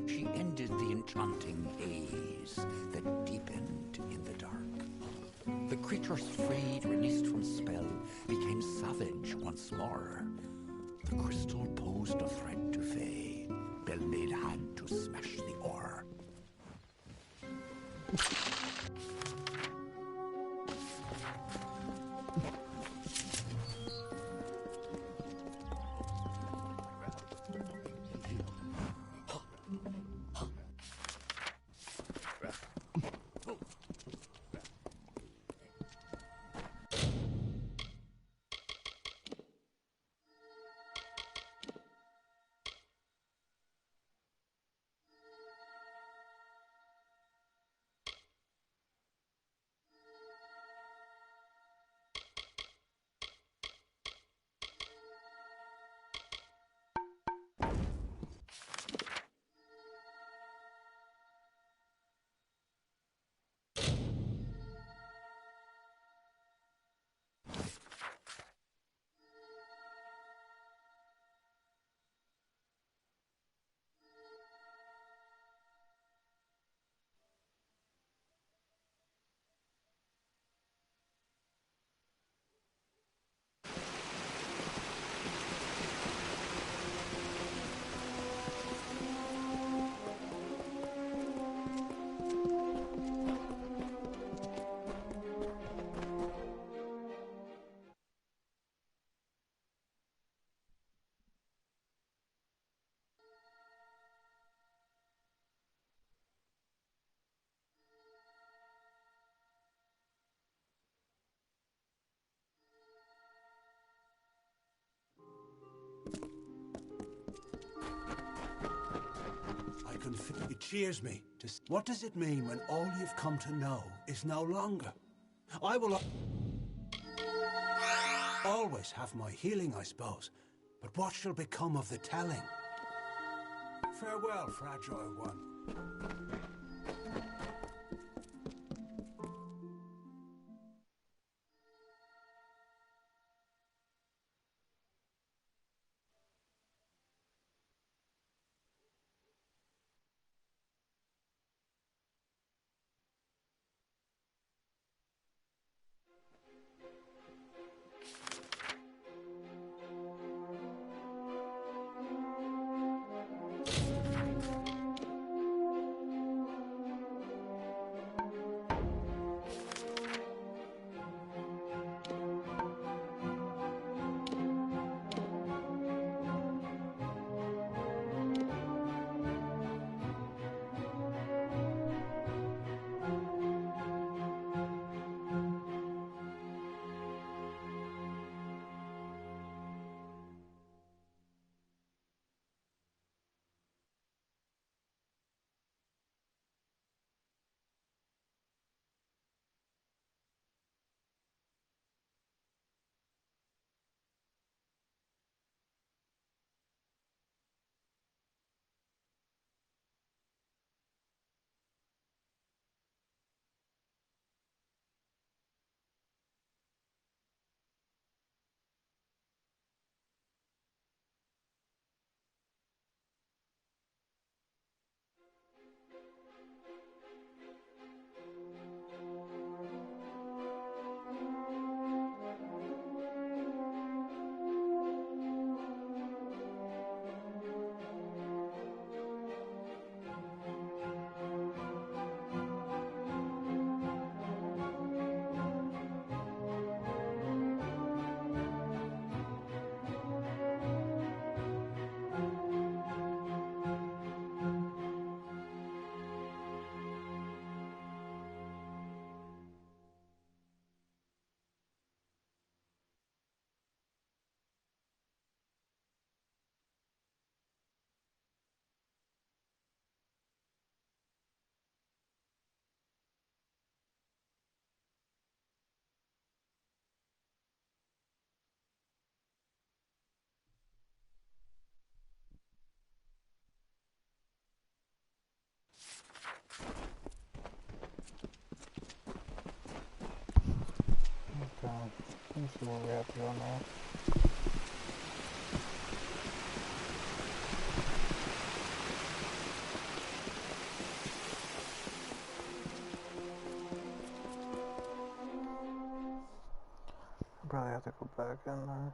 she ended the enchanting haze that deepened in the dark. The creatures freed, released from spell, became savage once more. The crystal posed a threat to Fae. Belmaid had to smash the ore. cheers me. What does it mean when all you've come to know is no longer? I will always have my healing, I suppose. But what shall become of the telling? Farewell, fragile one. Okay, let's see where we have to go now. I probably have to go back in there.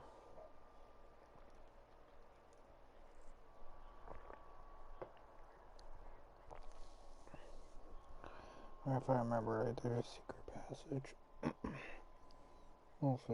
Or if I remember right, there's a secret passage. We'll see.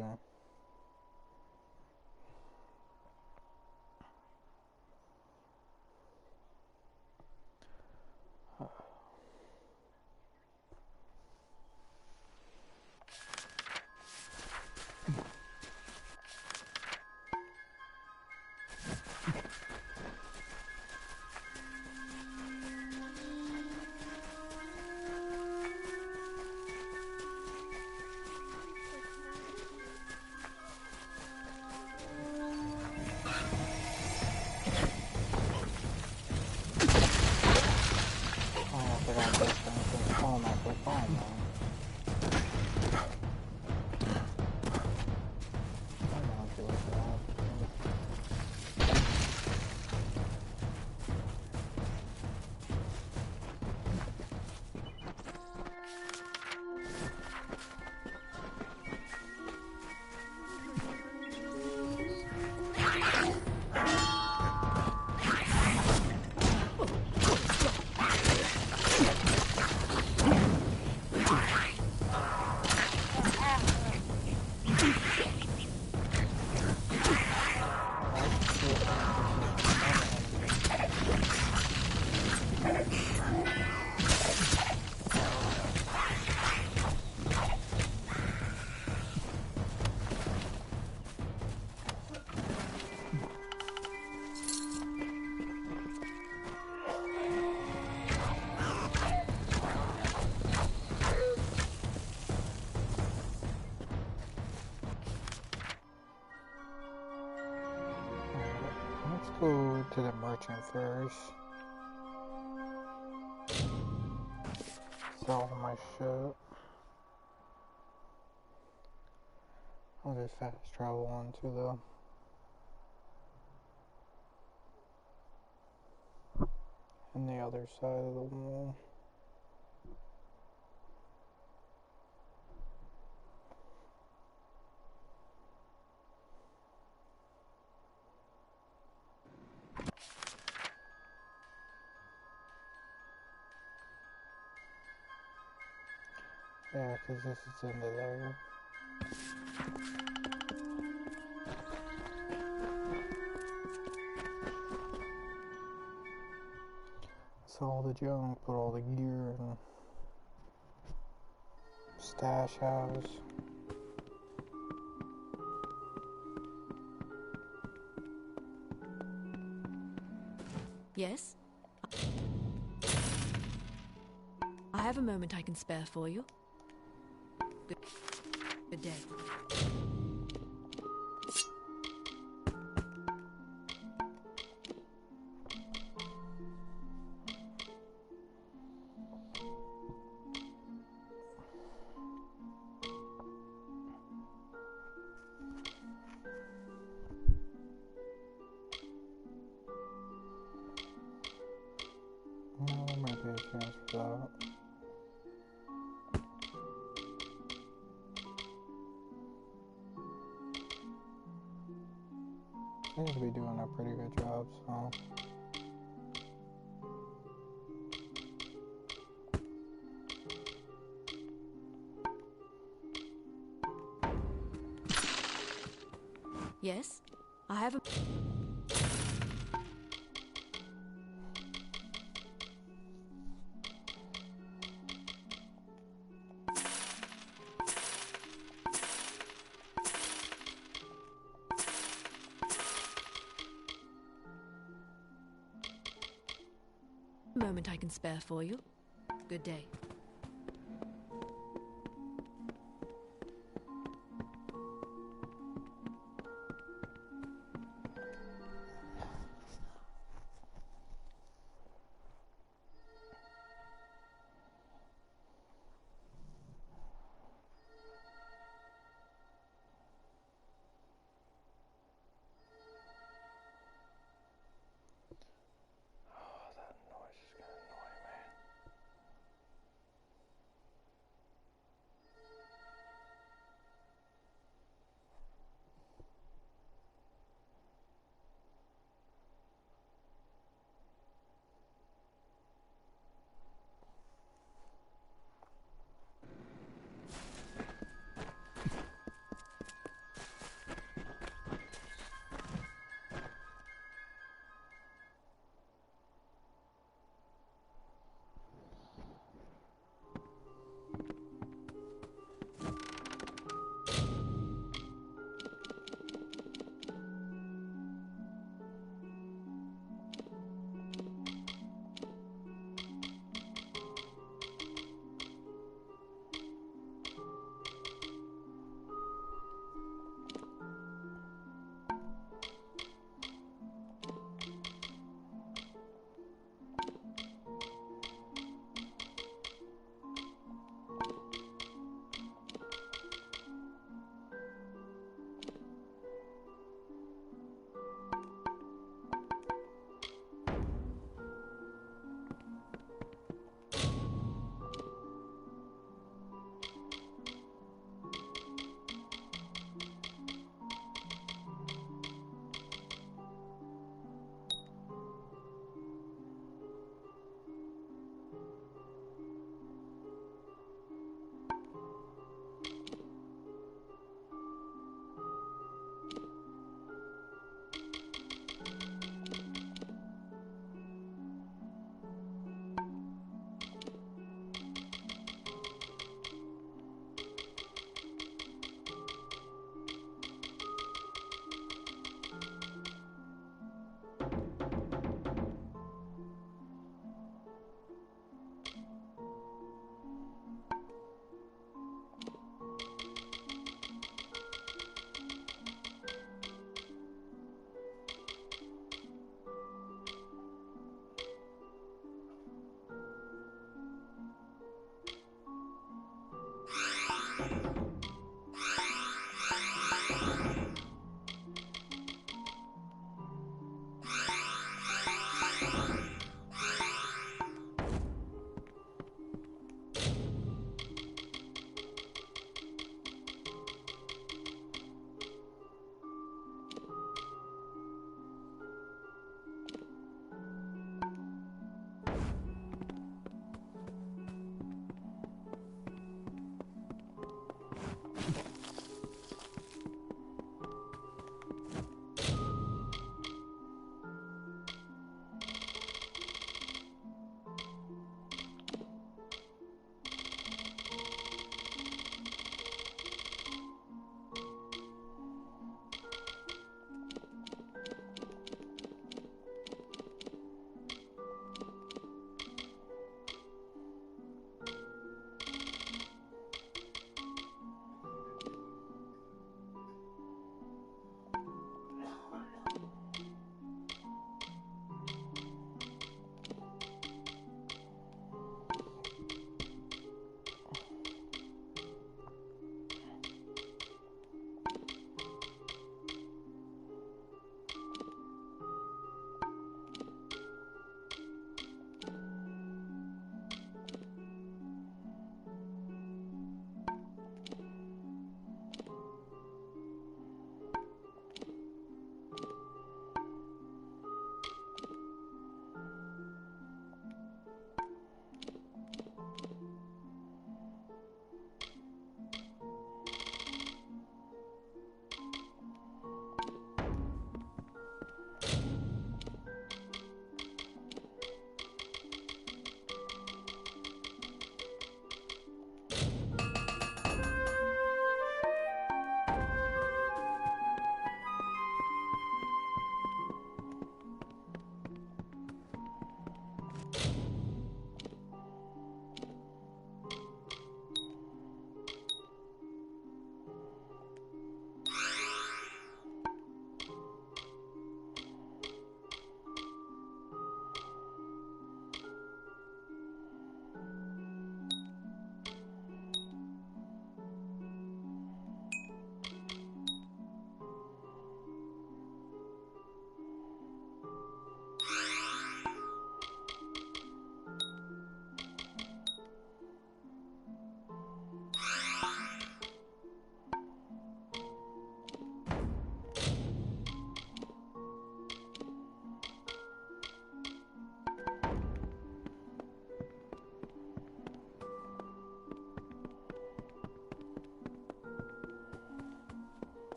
go to the merchant first. Sell my shit. I'll just fast travel onto the other side of the wall. Yeah, because this is into there. Sell all the junk, put all the gear in stash house. Yes? I have a moment I can spare for you. Good day. No, there might be a chance for that. Seems to be doing a pretty good job, so. Yes? I have a... moment I can spare for you. Good day.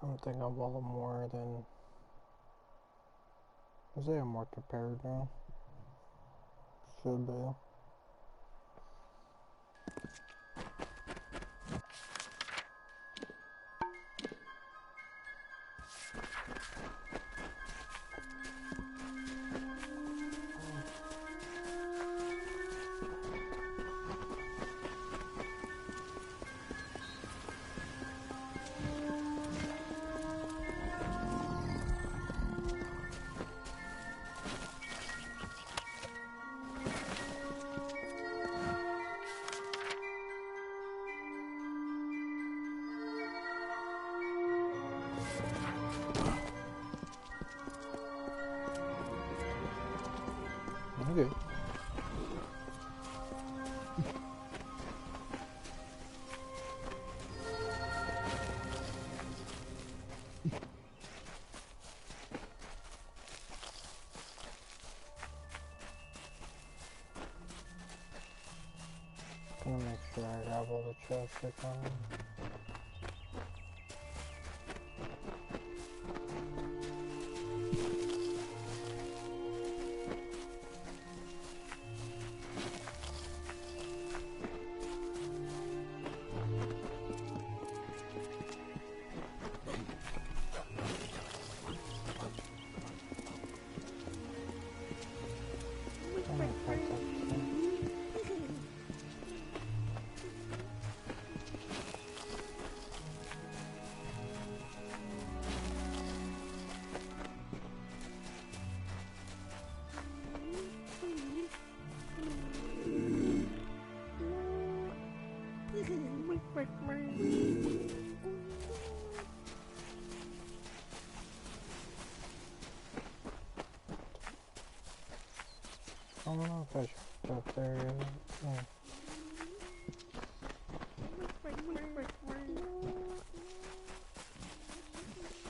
I think I'm a little more than... I say I'm more prepared now. Should be. Okay. Gonna make sure I have all the chests I can. I don't know if I should up there yet. Yeah.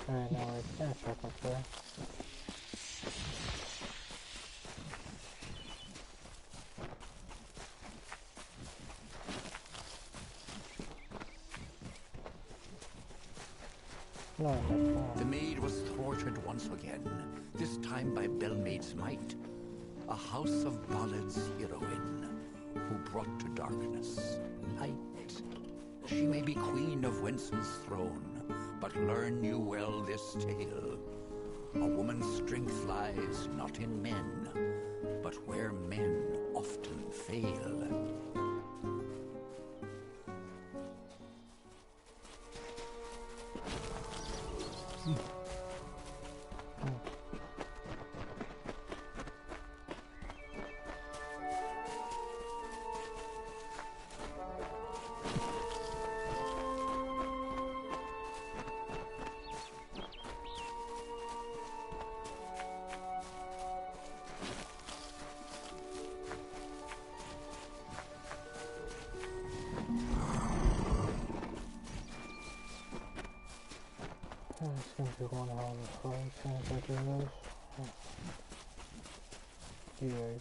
Alright, now I can't check up there. No, the maid was thwarted once again, this time by Belmaid's might. A house of ballads heroine, who brought to darkness light. She may be queen of Winson's throne, but learn you well this tale. A woman's strength lies not in men, but where men often fail. It's gonna be one hell of a fight as soon as I do this. Yeah.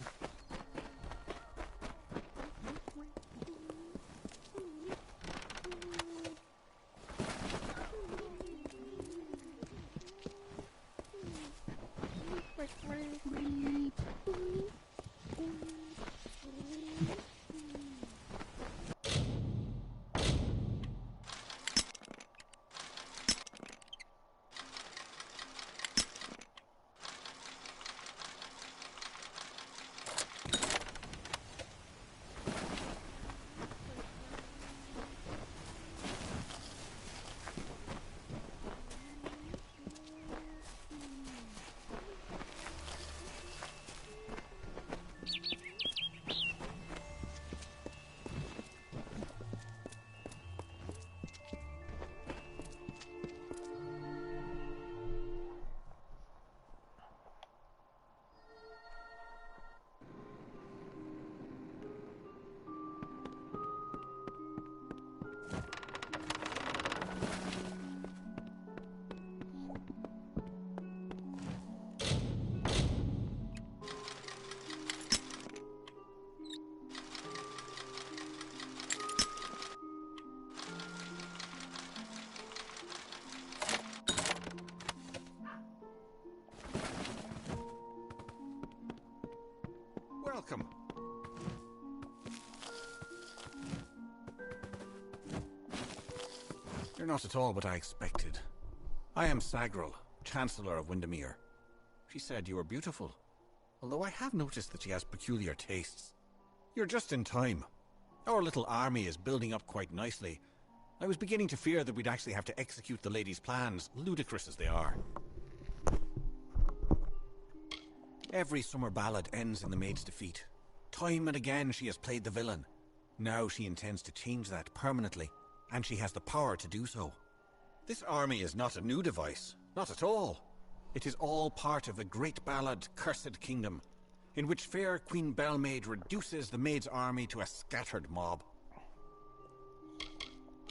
Welcome. You're not at all what I expected. I am Sagril, Chancellor of Windermere. She said you were beautiful, although I have noticed that she has peculiar tastes. You're just in time. Our little army is building up quite nicely. I was beginning to fear that we'd actually have to execute the lady's plans, ludicrous as they are. Every summer ballad ends in the maid's defeat. Time and again she has played the villain. Now she intends to change that permanently, and she has the power to do so. This army is not a new device, not at all. It is all part of a great ballad, Cursed Kingdom. in which fair Queen Belmaid reduces the maid's army to a scattered mob.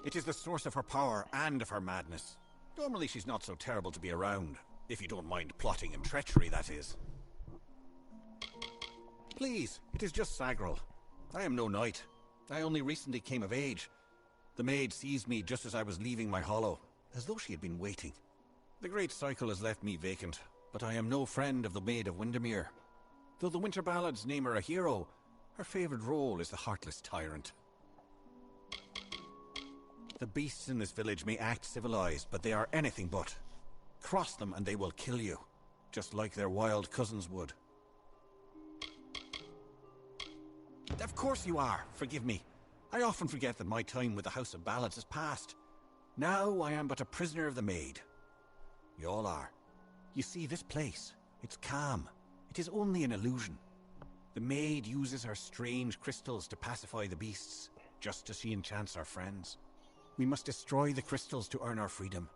It is the source of her power and of her madness. Normally she's not so terrible to be around, if you don't mind plotting and treachery, that is. Please, it is just Sagrel. I am no knight. I only recently came of age. The maid seized me just as I was leaving my hollow, as though she had been waiting. The great cycle has left me vacant, but I am no friend of the Maid of Windermere. Though the Winter Ballads name her a hero, her favourite role is the heartless tyrant. The beasts in this village may act civilized, but they are anything but. Cross them and they will kill you, just like their wild cousins would. Of course you are, forgive me. I often forget that my time with the House of Ballads is past. Now I am but a prisoner of the Maid. You all are. You see, this place, it's calm. It is only an illusion. The Maid uses her strange crystals to pacify the beasts, just as she enchants our friends. We must destroy the crystals to earn our freedom,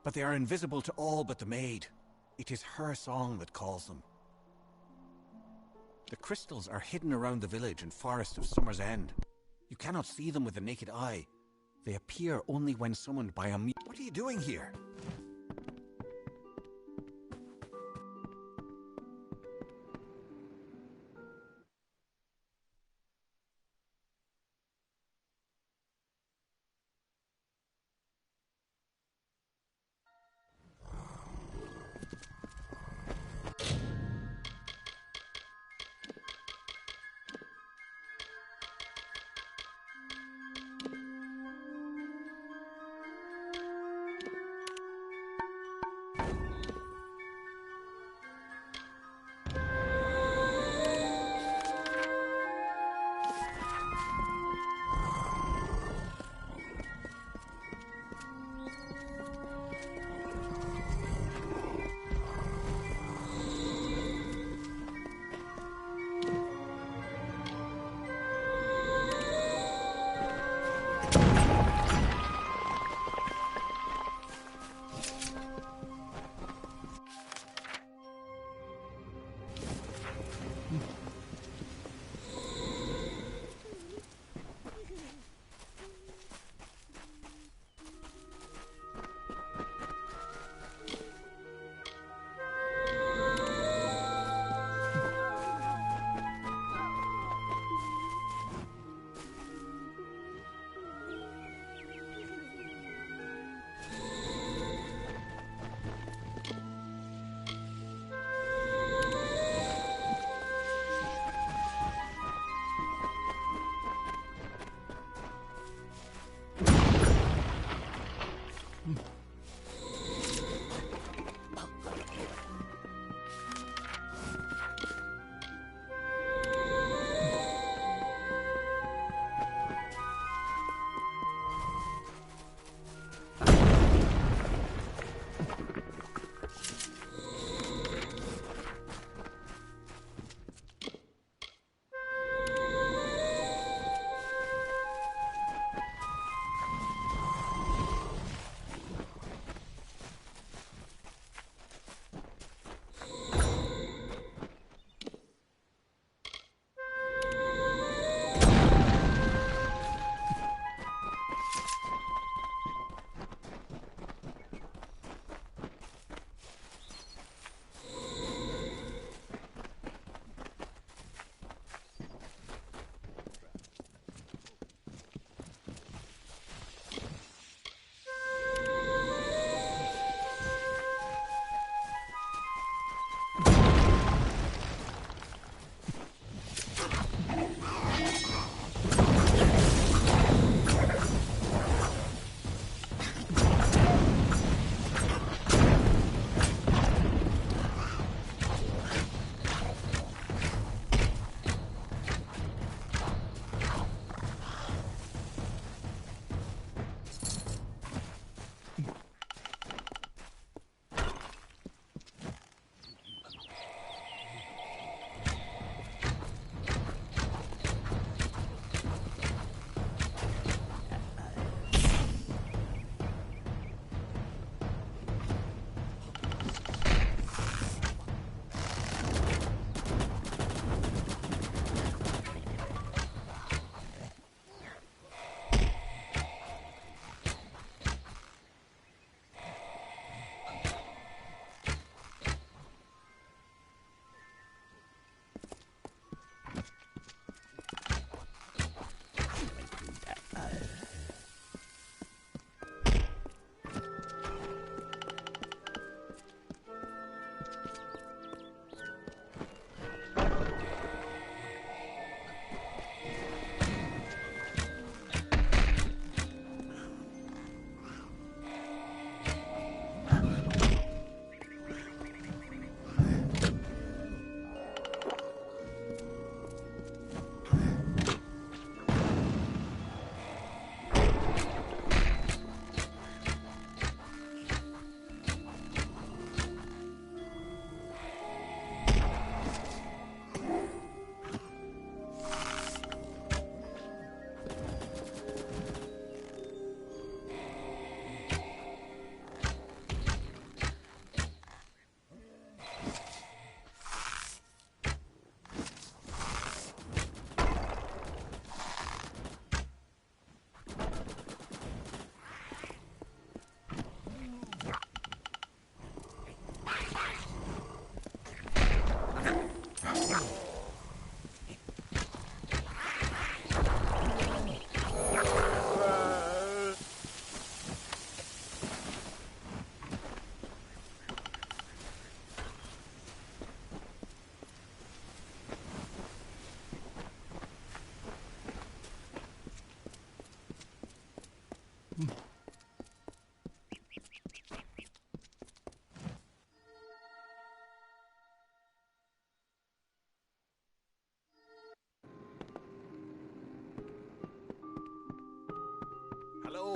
but they are invisible to all but the Maid. It is her song that calls them. The crystals are hidden around the village and forest of Summer's End. You cannot see them with the naked eye. They appear only when summoned by a What are you doing here?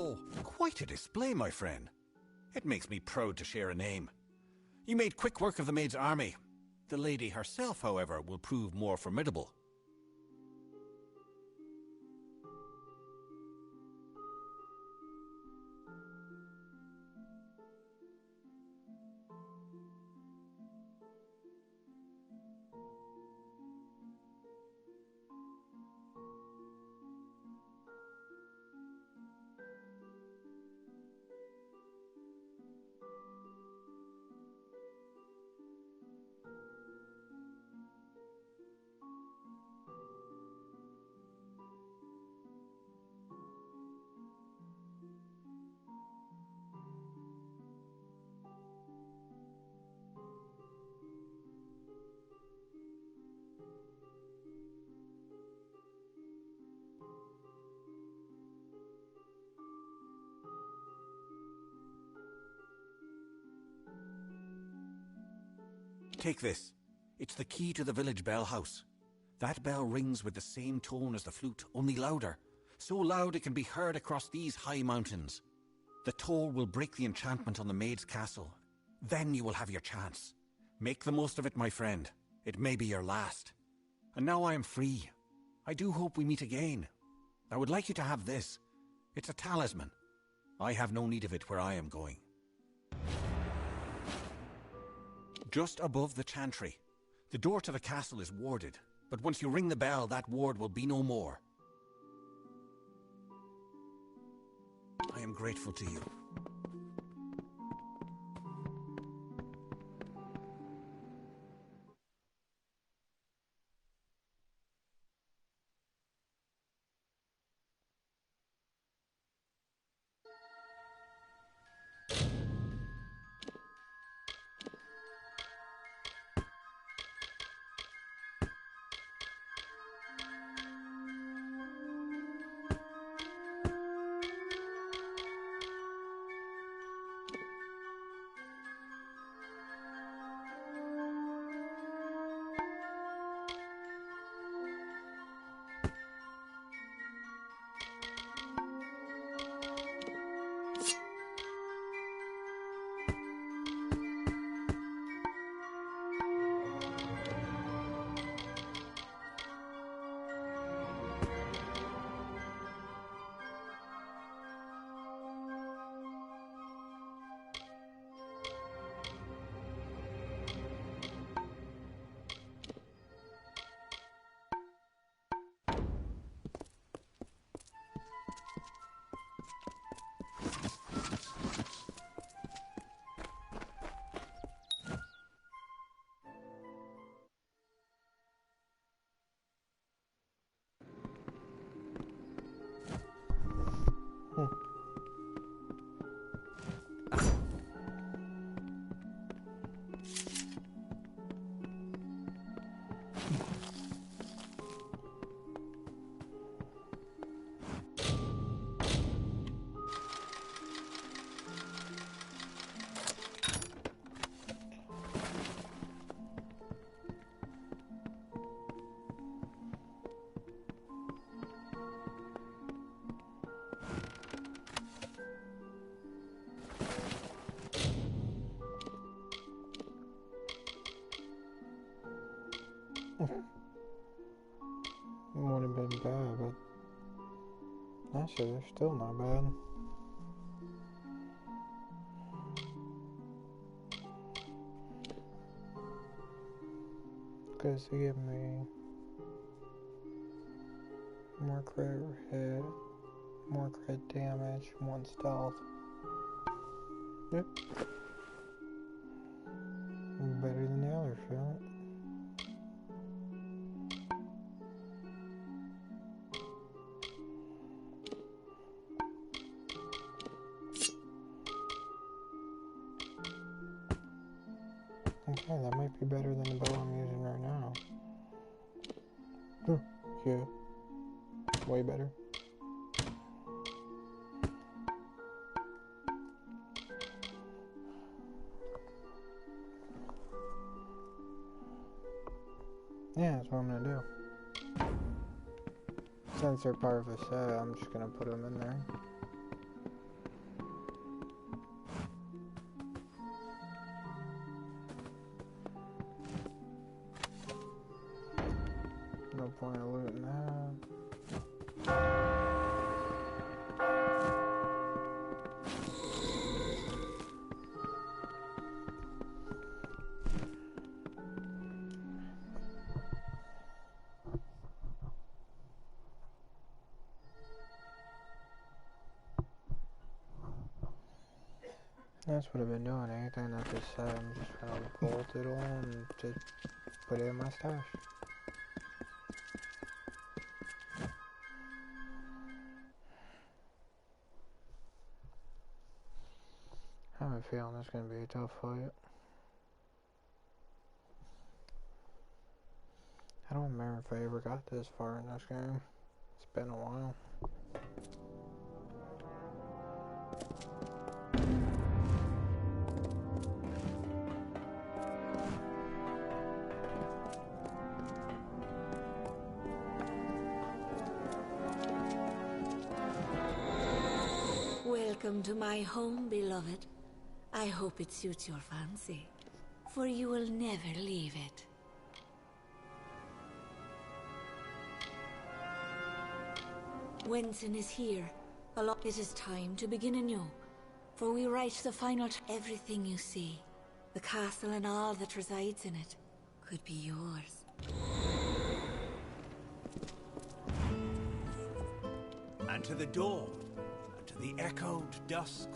Oh, quite a display, my friend. It makes me proud to share a name. You made quick work of the maid's army. The lady herself, however, will prove more formidable. Take this. It's the key to the village bell house. That bell rings with the same tone as the flute, only louder. So loud it can be heard across these high mountains. The toll will break the enchantment on the maid's castle. Then you will have your chance. Make the most of it, my friend. It may be your last. And now I am free. I do hope we meet again. I would like you to have this. It's a talisman. I have no need of it where I am going. Just above the chantry. The door to the castle is warded, but once you ring the bell, that ward will be no more. I am grateful to you. It would have been bad, but actually they're still not bad. Because they give me more crit hit, more crit damage, 1 stealth. Yep. Better than the other shit. Okay, that might be better than the bow I'm using right now. Yeah. Way better. Yeah, that's what I'm gonna do. Since they're part of a set, I'm just gonna put them in there. point of looting that. That's what I've been doing. Anything that just said, I'm just gonna bolt it on and just put it in my stash. I have a feeling it's gonna be a tough fight. I don't remember if I ever got this far in this game. It's been a while. Welcome to my home, beloved. I hope it suits your fancy, for you will never leave it. Wenson is here. It is time to begin anew, for we write the final everything you see, the castle and all that resides in it, could be yours. And to the dawn, and to the echoed dusk,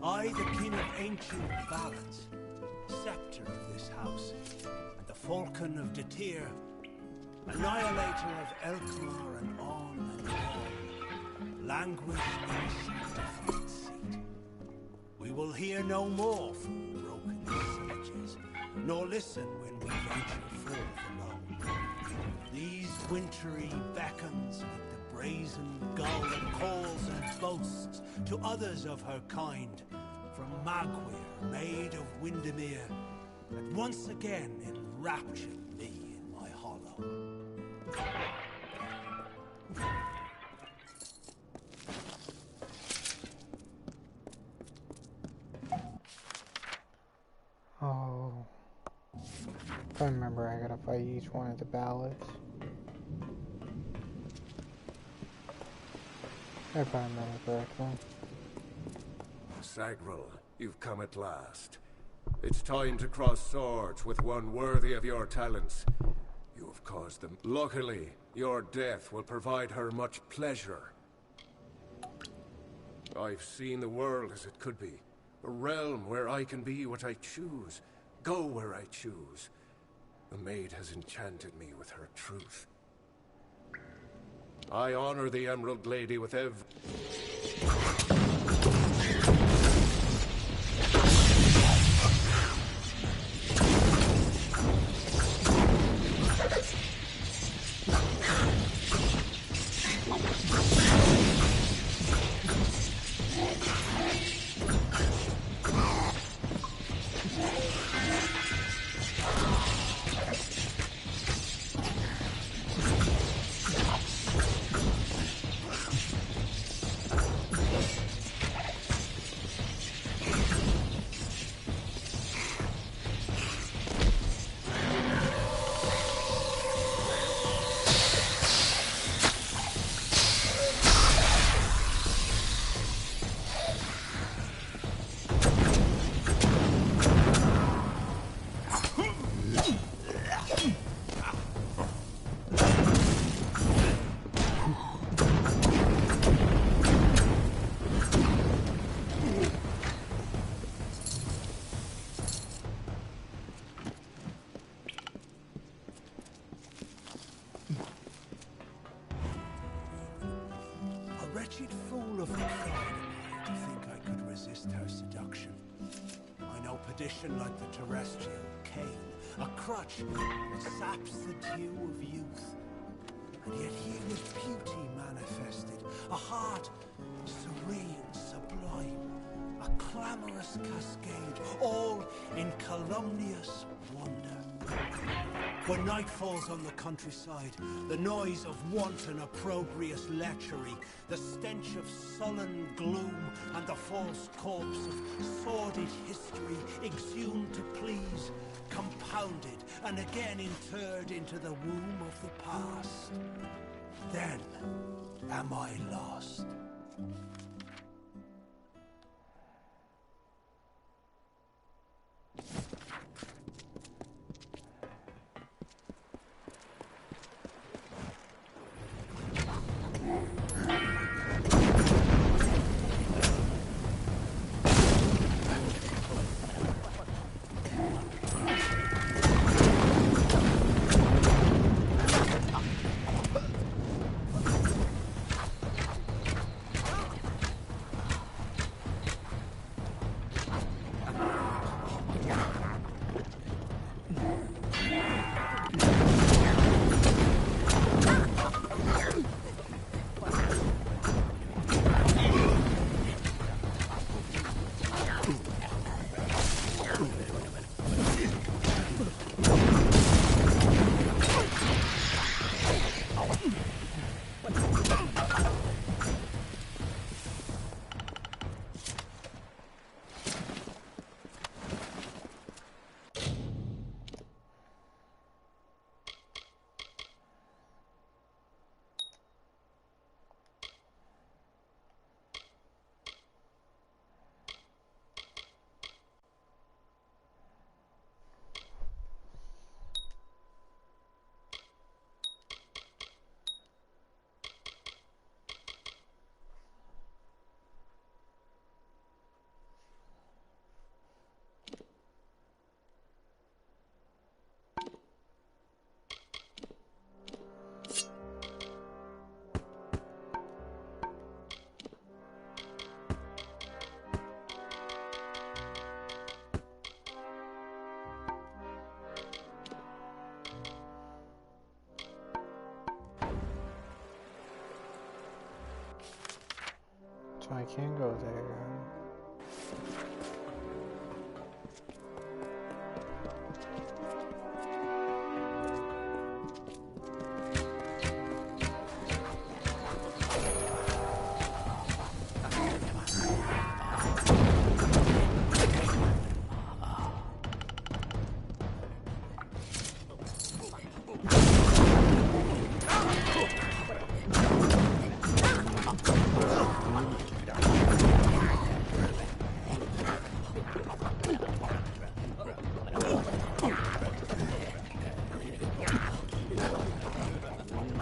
I, the king of ancient ballads, scepter of this house, and the falcon of Detir, annihilator of Elkmar and on and on, languish in the sanctified seat. We will hear no more from broken sledges, nor listen when we venture forth alone. These wintry beckons like the brazen gull that calls and boasts to others of her kind, from Magwir, maid of Windermere, that once again enraptured me in my hollow. Oh, if I remember, I gotta fight each one of the ballads. If I remember correctly. Sagril, you've come at last. It's time to cross swords with one worthy of your talents. You have caused them. Luckily, your death will provide her much pleasure. I've seen the world as it could be. A realm where I can be what I choose, go where I choose. The maid has enchanted me with her truth. I honor the Emerald Lady with every... Wretched fool of pride am I to think I could resist her seduction. I know perdition like the terrestrial cane, a crutch that saps the dew of youth. And yet here was beauty manifested, a heart serene, sublime, a clamorous cascade, all in calumnious wonder. When night falls on the countryside, the noise of wanton opprobrious lechery, the stench of sullen gloom, and the false corpse of sordid history exhumed to please, compounded and again interred into the womb of the past. Then am I lost. So I can go there.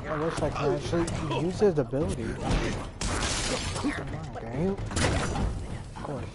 I wish I can actually use his ability. Come on, game. Of course.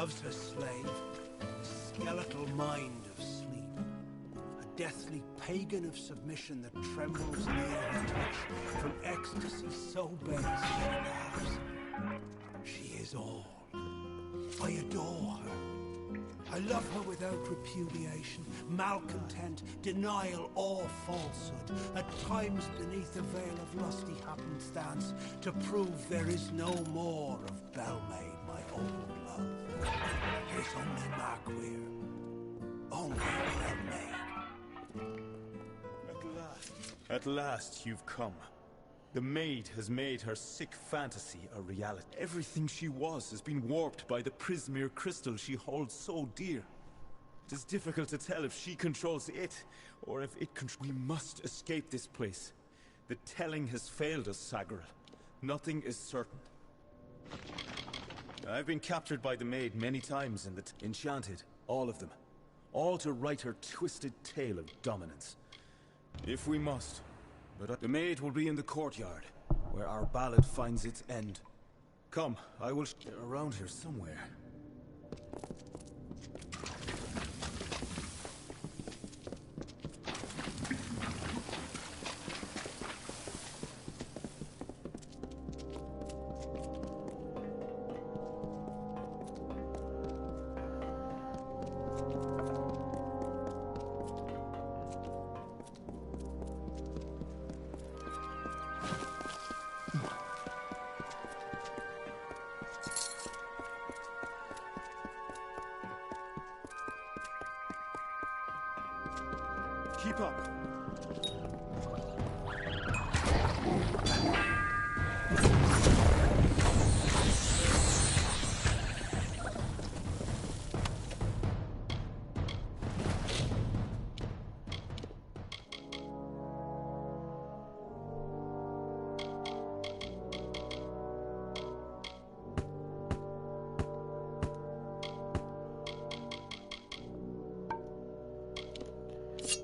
loves her slave, a skeletal mind of sleep, a deathly pagan of submission that trembles near her touch, from ecstasy so base she laughs. She is all. I adore her. I love her without repudiation, malcontent, denial, or falsehood, at times beneath a veil of lusty happenstance, to prove there is no more of Belmaid, my old love. There's only Markweir, only Belmaid. At last you've come. The maid has made her sick fantasy a reality. Everything she was has been warped by the Prismere crystal she holds so dear. It is difficult to tell if she controls it, or if it controls... We must escape this place. The telling has failed us, Sagril. Nothing is certain. I've been captured by the maid many times in the... Enchanted, all of them. All to write her twisted tale of dominance. If we must. But the maid will be in the courtyard, where our ballad finds its end. Come, I will... around here somewhere. Keep up.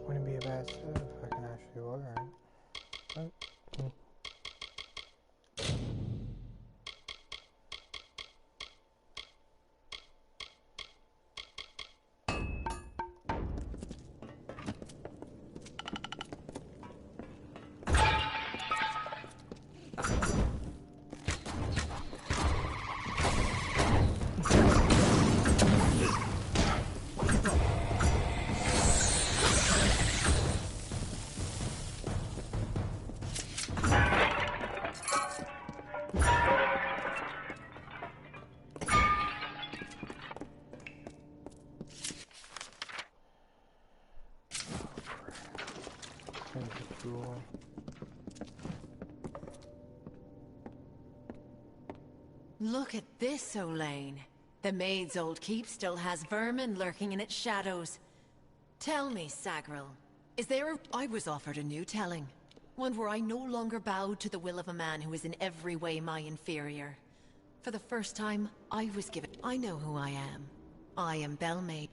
Wouldn't be a bad set if I can actually order it. Oh. Look at this, Olaine. The maid's old keep still has vermin lurking in its shadows. Tell me, Sagril, is there a... I was offered a new telling. One where I no longer bowed to the will of a man who is in every way my inferior. For the first time, I was given... I know who I am. I am Belmaid.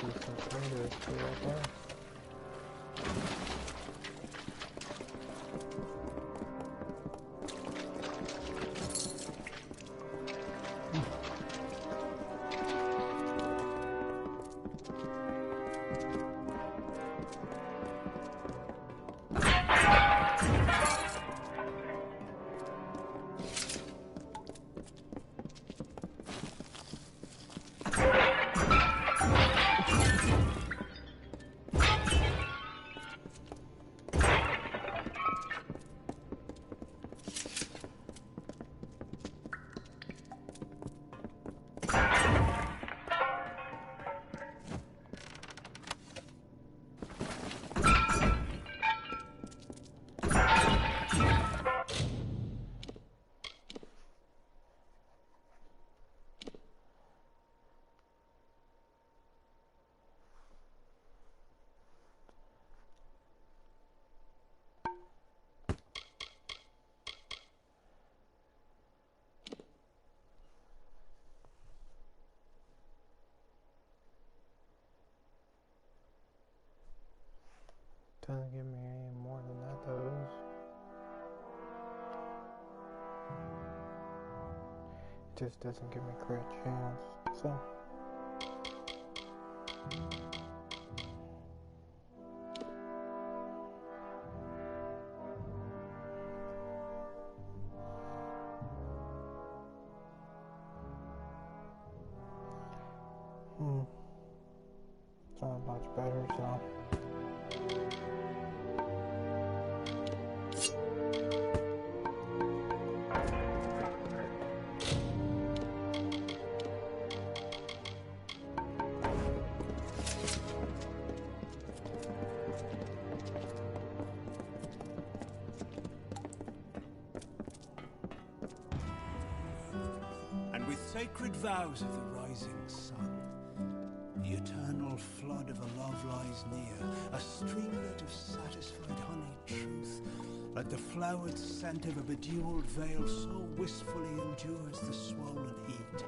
use these computers too right there. Doesn't give me any more than that, though. It just doesn't give me a crit chance, so. It's not much better, so. And with sacred vows of the rising sun, the eternal flood of a love lies near, a streamlet of satisfied honeyed truth, like the flowered scent of a bejeweled veil, so wistfully endures the swollen heat,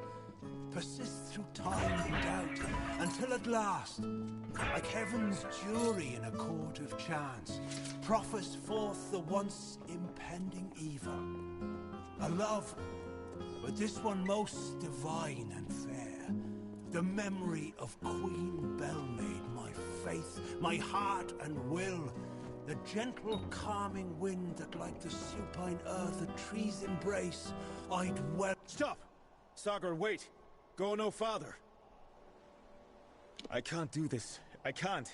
persists through time and doubt, until at last, like heaven's jury in a court of chance, proffers forth the once impending evil. A love, but this one most divine and fair, the memory of Queen Belmaid, my faith, my heart and will, the gentle calming wind that like the supine earth a tree's embrace, I'd well— Stop! Sagar, wait! Go no farther. I can't do this. I can't.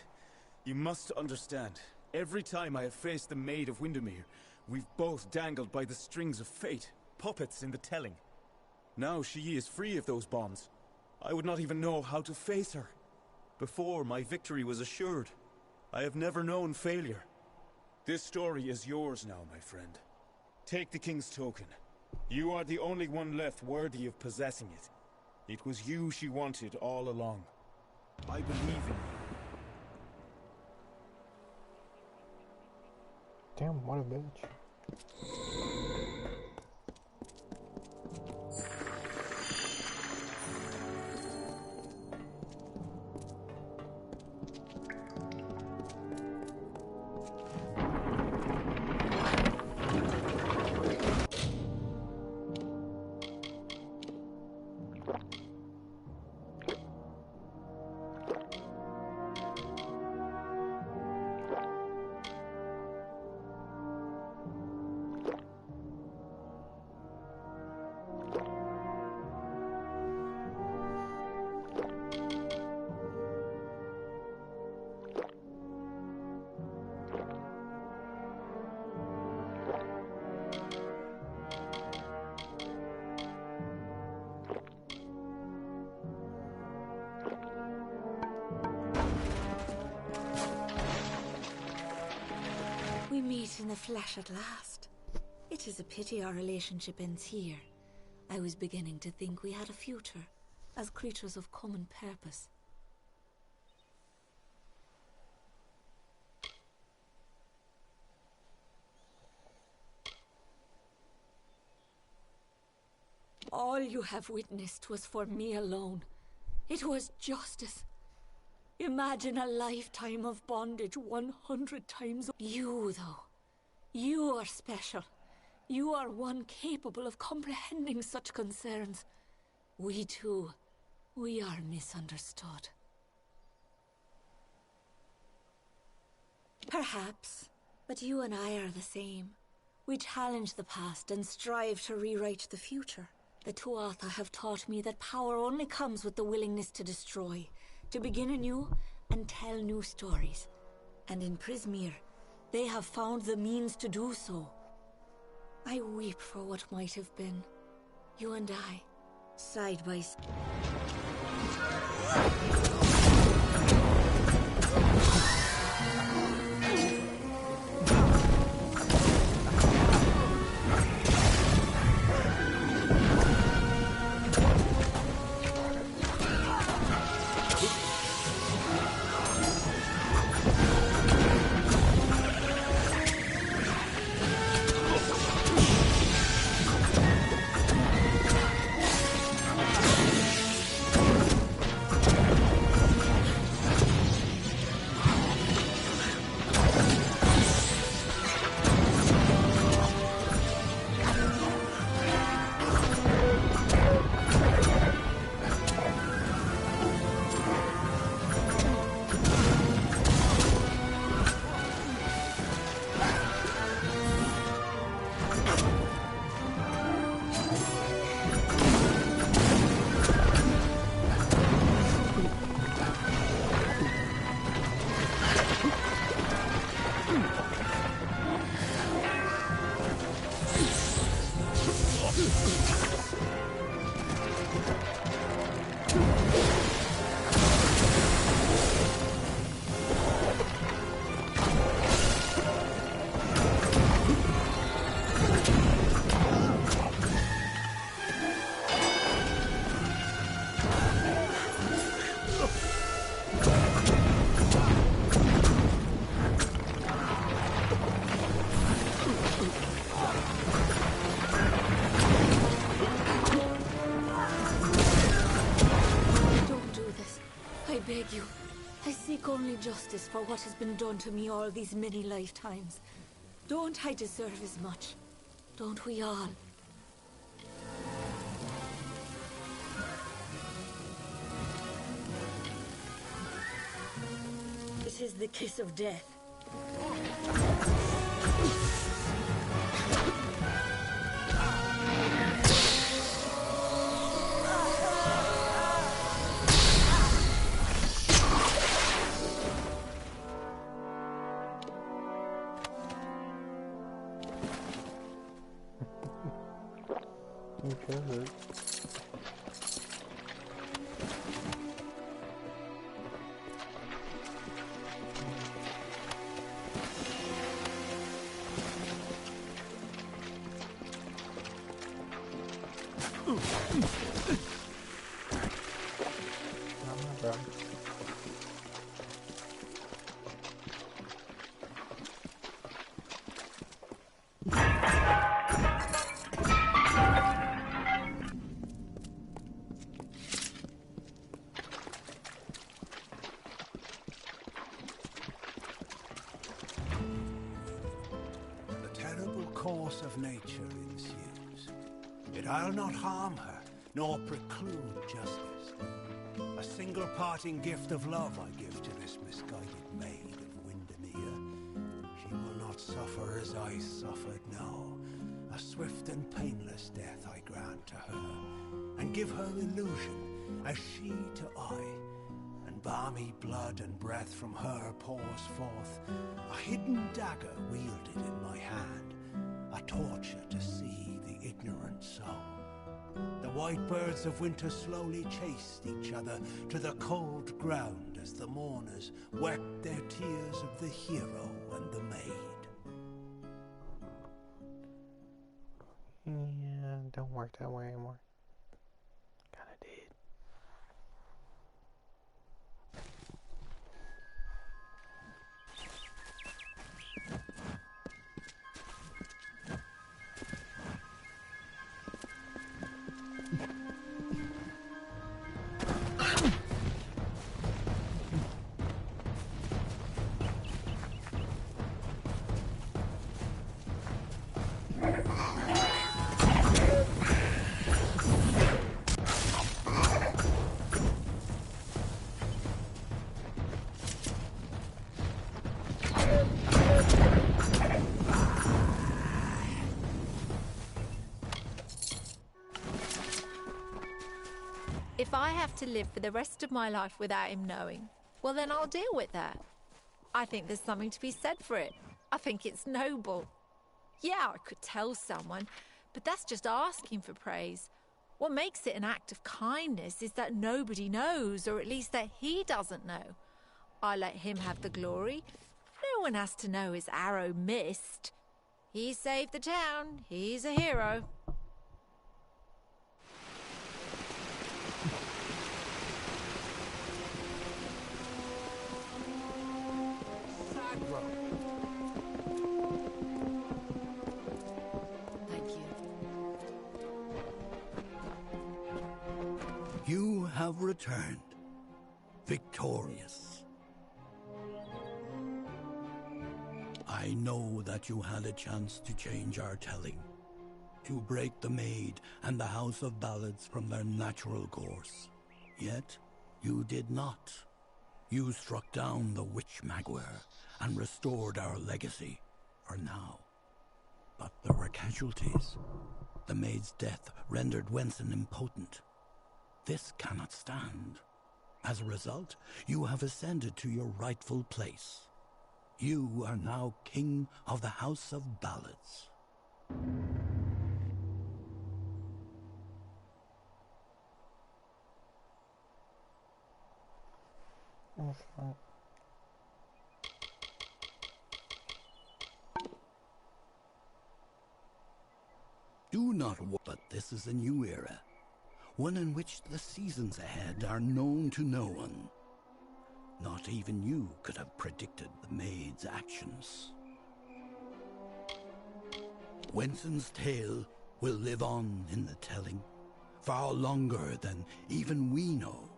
You must understand. Every time I have faced the Maid of Windermere, we've both dangled by the strings of fate, puppets in the telling. Now she is free of those bonds. I would not even know how to face her. Before, my victory was assured. I have never known failure. This story is yours now, my friend. Take the King's token. You are the only one left worthy of possessing it. It was you she wanted all along. I believe in you. Damn, what a bitch. We meet in the flesh at last. It is a pity our relationship ends here. I was beginning to think we had a future, as creatures of common purpose. All you have witnessed was for me alone. It was justice. Imagine a lifetime of bondage 100 times. You, though, you are special. You are one capable of comprehending such concerns. We too, we are misunderstood. Perhaps, but you and I are the same. We challenge the past and strive to rewrite the future. The Tuatha have taught me that power only comes with the willingness to destroy, to begin anew and tell new stories. And in Prismeer, they have found the means to do so. I weep for what might have been. You and I, side by side. I seek only justice for what has been done to me all these many lifetimes. Don't I deserve as much? Don't we all? It is the kiss of death. Course of nature ensues. Yet I'll not harm her, nor preclude justice. A single parting gift of love I give to this misguided maid of Windermere. She will not suffer as I suffered, no. A swift and painless death I grant to her, and give her illusion, as she to I. And balmy blood and breath from her pours forth, a hidden dagger wielded in my hand. A torture to see the ignorant soul. The white birds of winter slowly chased each other to the cold ground as the mourners wept their tears of the hero and the maid. Yeah, don't work that way anymore. Kinda did. to live for the rest of my life without him knowing, well then I'll deal with that. I think there's something to be said for it. I think it's noble. Yeah, I could tell someone, but that's just asking for praise. What makes it an act of kindness is that nobody knows, or at least that he doesn't know. I let him have the glory. No one has to know his arrow missed. He saved the town. He's a hero. You have returned, victorious. I know that you had a chance to change our telling, to break the Maid and the House of Ballads from their natural course. Yet, you did not. You struck down the Witch Magware and restored our legacy, for now. But there were casualties. The Maid's death rendered Wenson impotent. This cannot stand. As a result, you have ascended to your rightful place. You are now King of the House of Ballads. Do not worry, but this is a new era. One in which the seasons ahead are known to no one. Not even you could have predicted the Maid's actions. Wenson's tale will live on in the telling, far longer than even we know.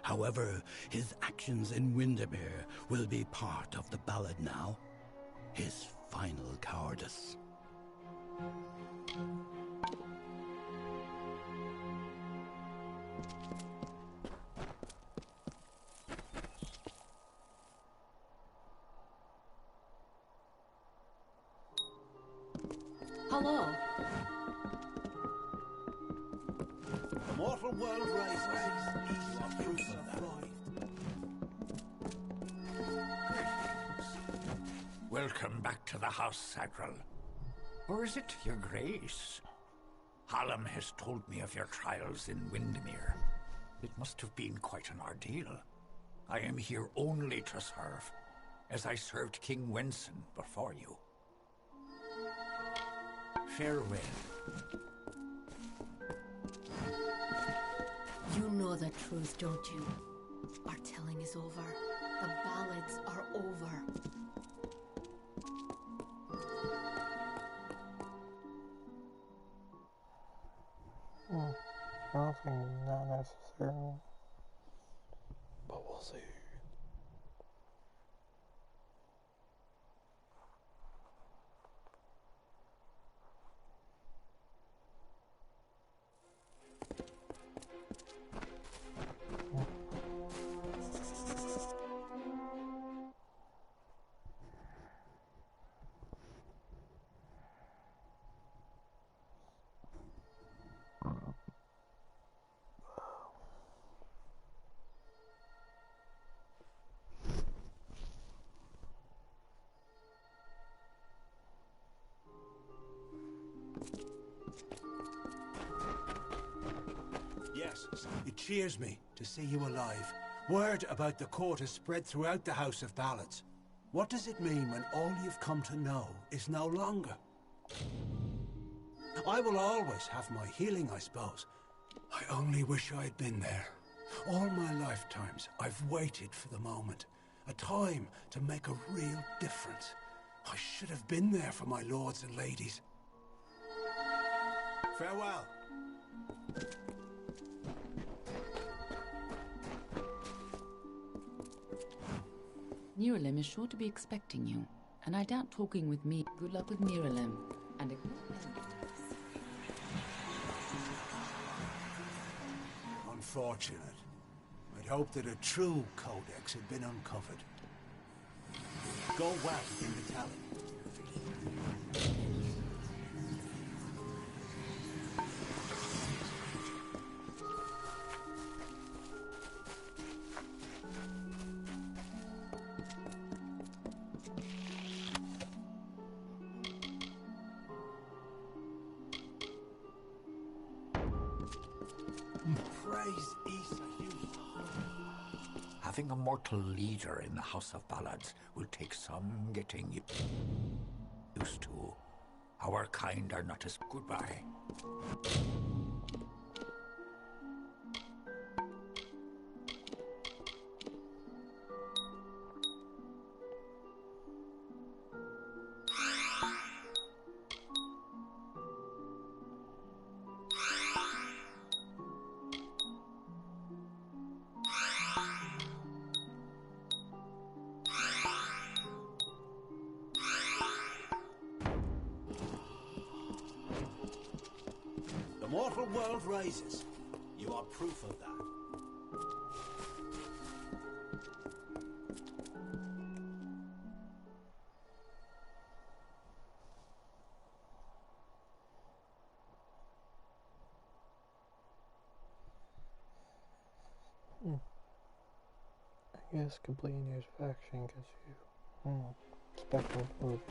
However, his actions in Windermere will be part of the ballad now. His final cowardice. Hello. The mortal world rises. You are proof of that. Welcome back to the house, Sagrel. Or is it your grace? Hallam has told me of your trials in Windermere. It must have been quite an ordeal. I am here only to serve, as I served King Wenson before you. Farewell. You know the truth, don't you? Our telling is over. The ballads are over. I don't think not necessarily. But we'll see. Yes, it cheers me to see you alive. Word about the court has spread throughout the House of Ballads. What does it mean when all you've come to know is no longer? I will always have my healing, I suppose. I only wish I had been there. All my lifetimes, I've waited for the moment. A time to make a real difference. I should have been there for my lords and ladies. Farewell. Niralim is sure to be expecting you, and I doubt talking with me. Good luck with Niralim, and a good Unfortunate. I'd hoped that a true codex had been uncovered. Go well in the telling. Rise, Issa, you. Having a mortal leader in the House of Ballads will take some getting used to. Our kind are not as goodbye. The mortal world rises. You are proof of that. I guess completing your faction gets you special moves.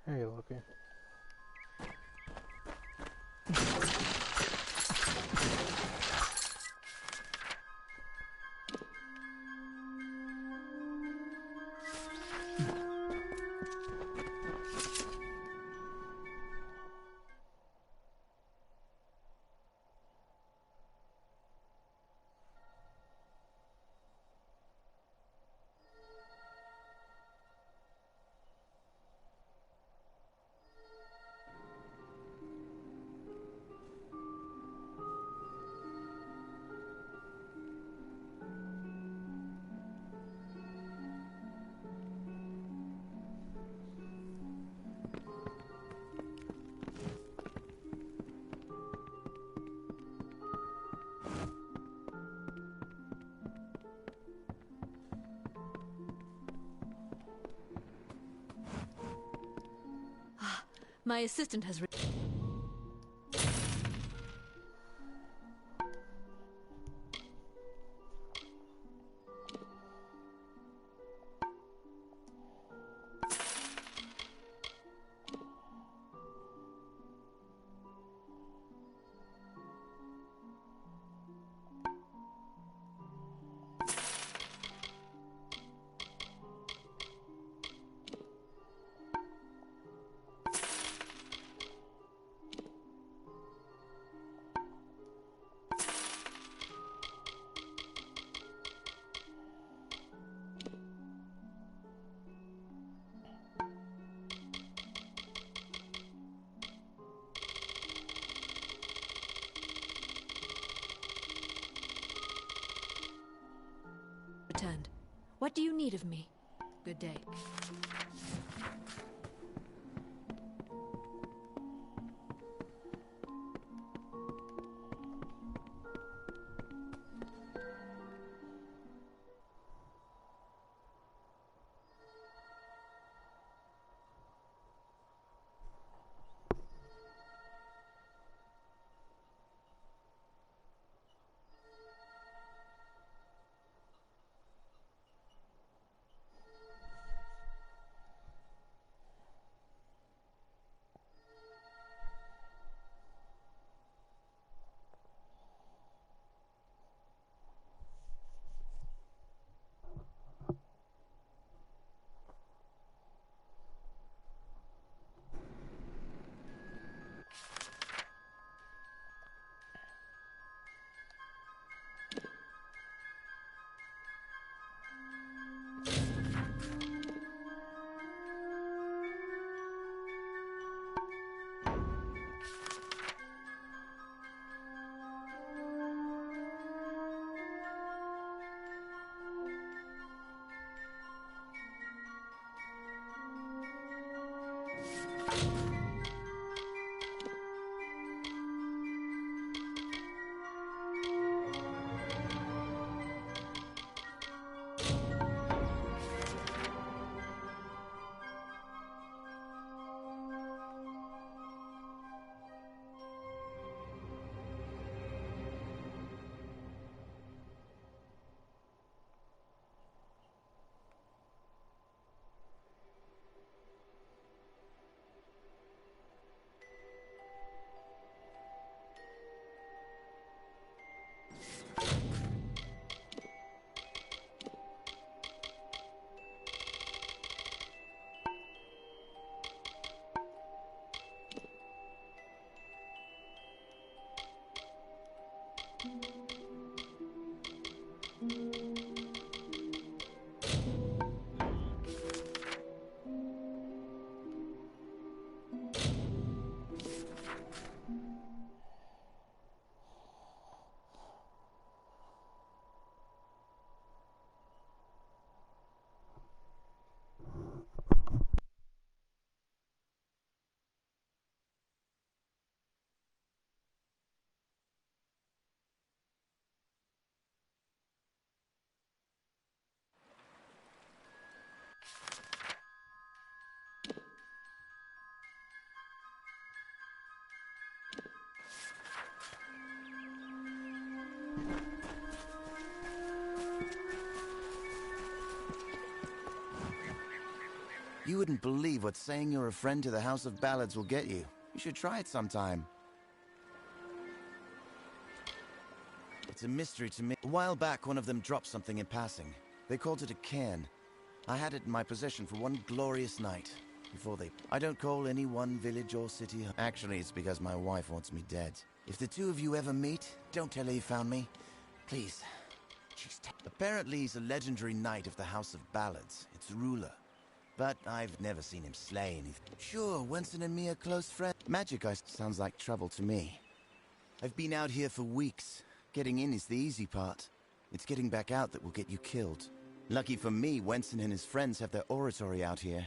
There you looking. My assistant has returned. What do you need of me? Good day. You wouldn't believe what saying you're a friend to the House of Ballads will get you. You should try it sometime. It's a mystery to me. A while back, one of them dropped something in passing. They called it a cairn. I had it in my possession for one glorious night. Before they... I don't call any one village or city... Actually, it's because my wife wants me dead. If the two of you ever meet, don't tell her you found me. Please. Apparently, he's a legendary knight of the House of Ballads. Its ruler. But I've never seen him slay anything. Sure, Wenson and me are close friends. Magic sounds like trouble to me. I've been out here for weeks. Getting in is the easy part. It's getting back out that will get you killed. Lucky for me, Wenson and his friends have their oratory out here.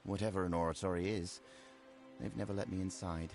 Whatever an oratory is. They've never let me inside.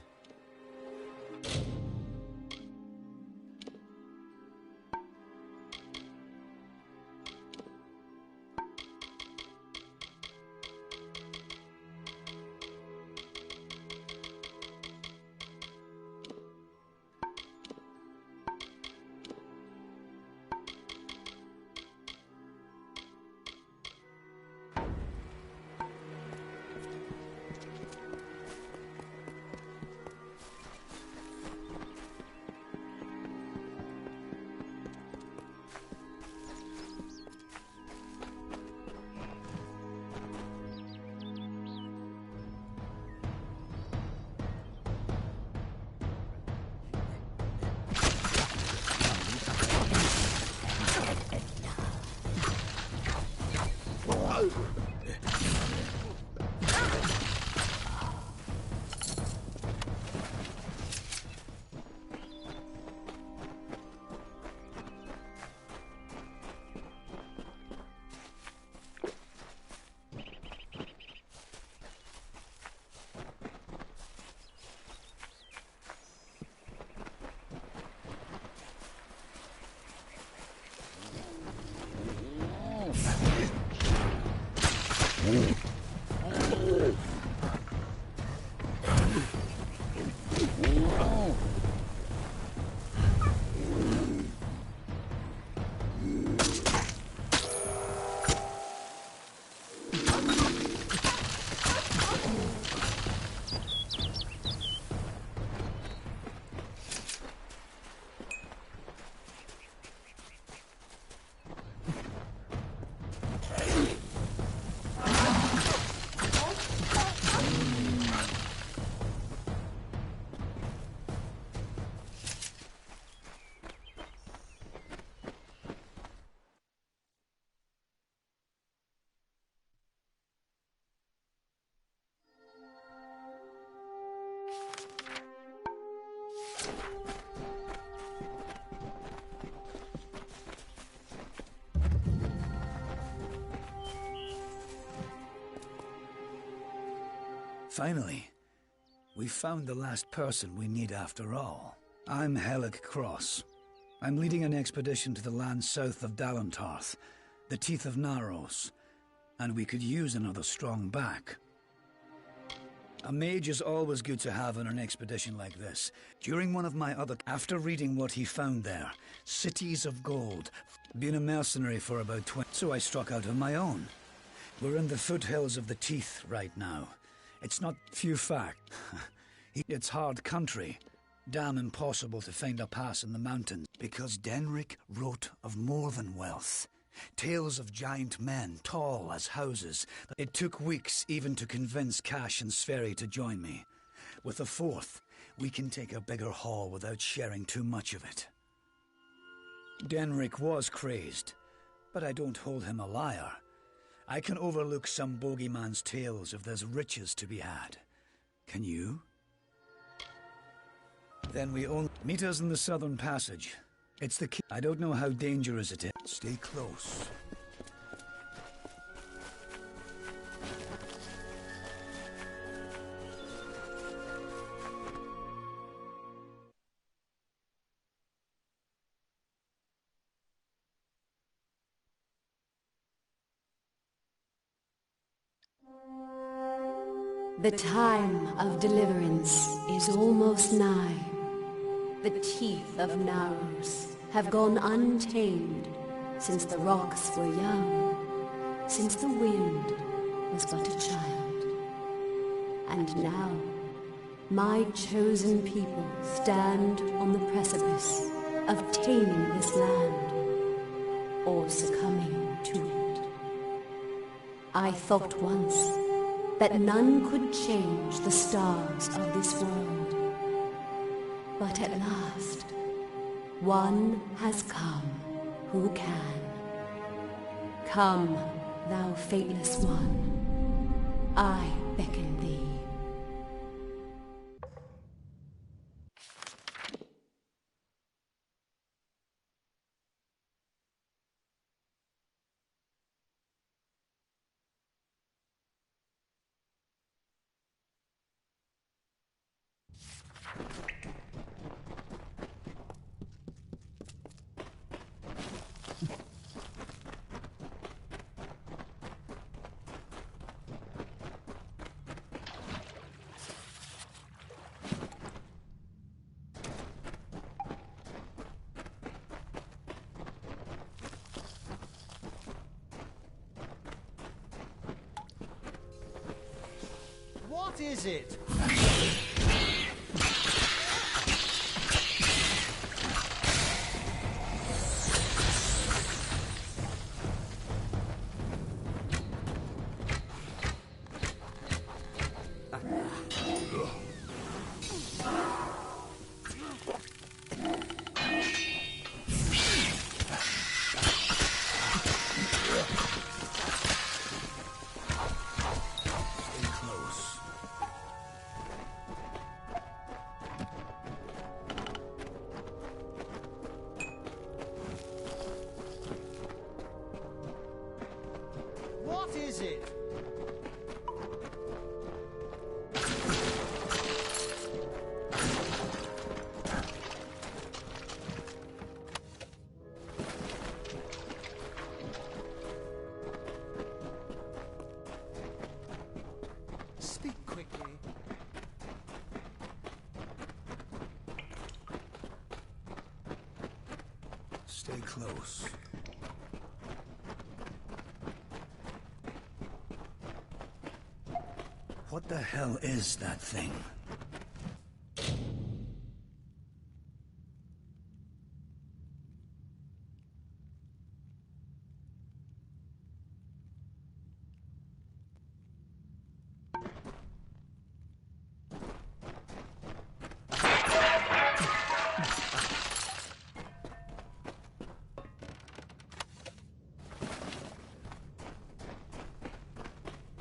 Finally, we found the last person we need after all. I'm Helic Cross. I'm leading an expedition to the land south of Dalentarth, the Teeth of Naros, and we could use another strong back. A mage is always good to have on an expedition like this. During one of my after reading what he found there, cities of gold, been a mercenary for about 20, so I struck out on my own. We're in the foothills of the Teeth right now. It's not few fact. It's hard country. Damn impossible to find a pass in the mountains. Because Denric wrote of more than wealth. Tales of giant men, tall as houses. It took weeks even to convince Cash and Sverri to join me. With a fourth, we can take a bigger haul without sharing too much of it. Denric was crazed, but I don't hold him a liar. I can overlook some bogeyman's tales if there's riches to be had. Can you? Then we only meet us in the Southern Passage. It's the key. I don't know how dangerous it is. Stay close. The time of deliverance is almost nigh. The teeth of Naros have gone untamed since the rocks were young, since the wind was but a child. And now, my chosen people stand on the precipice of taming this land, or succumbing to it. I thought once that none could change the stars of this world. But at last, one has come who can. Come, thou fateless one, I beckon thee. What is it? What is it? Speak quickly. Stay close. What the hell is that thing?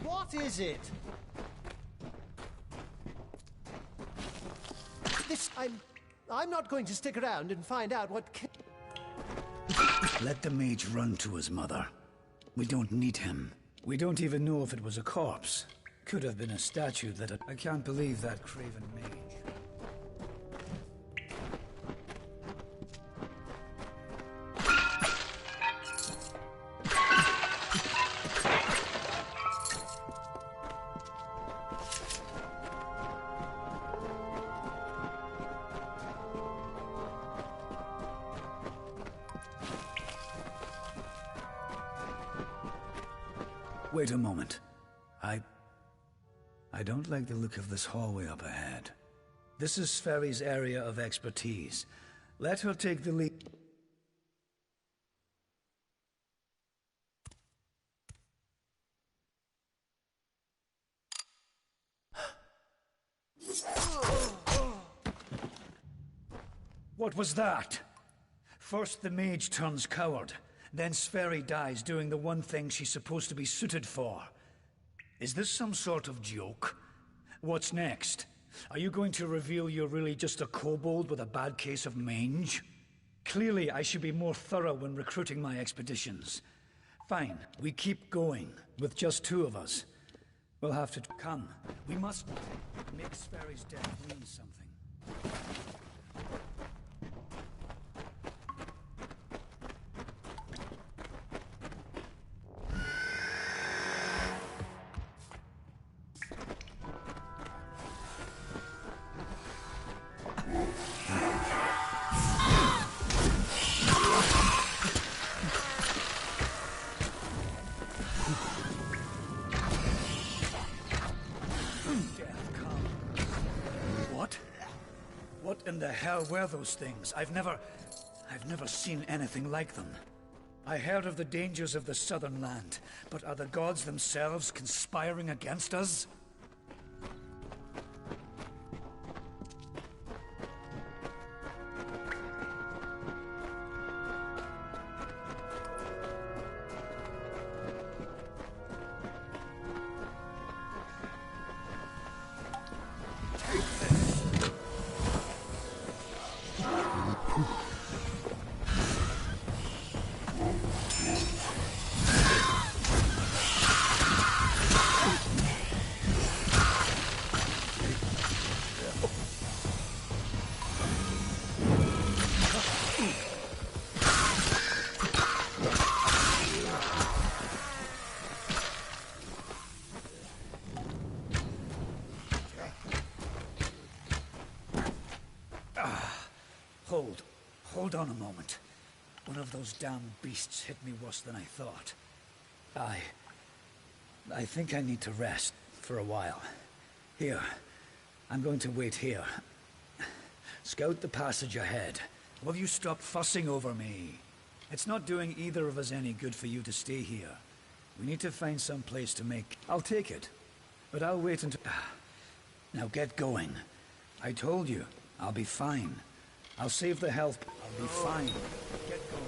What is it? I'm not going to stick around and find out what. Let the mage run to his mother. We don't need him. We don't even know if it was a corpse. Could have been a statue that I can't believe that craven mage. Wait a moment. I don't like the look of this hallway up ahead. This is Sverri's area of expertise. Let her take the lead. What was that? First the mage turns coward. Then Sverri dies doing the one thing she's supposed to be suited for. Is this some sort of joke? What's next? Are you going to reveal you're really just a kobold with a bad case of mange? Clearly, I should be more thorough when recruiting my expeditions. Fine, we keep going, with just two of us. We'll have to come. We must make Sverri's death mean something. in the hell were those things? I've never seen anything like them. I heard of the dangers of the southern land, but are the gods themselves conspiring against us? Hold on a moment. One of those damn beasts hit me worse than I thought. I think I need to rest for a while. Here, I'm going to wait here. Scout the passage ahead. Will you stop fussing over me? It's not doing either of us any good for you to stay here. We need to find some place to make... I'll take it, but I'll wait until... Now get going. I told you, I'll be fine. I'll save the health. I'll be fine. Get going.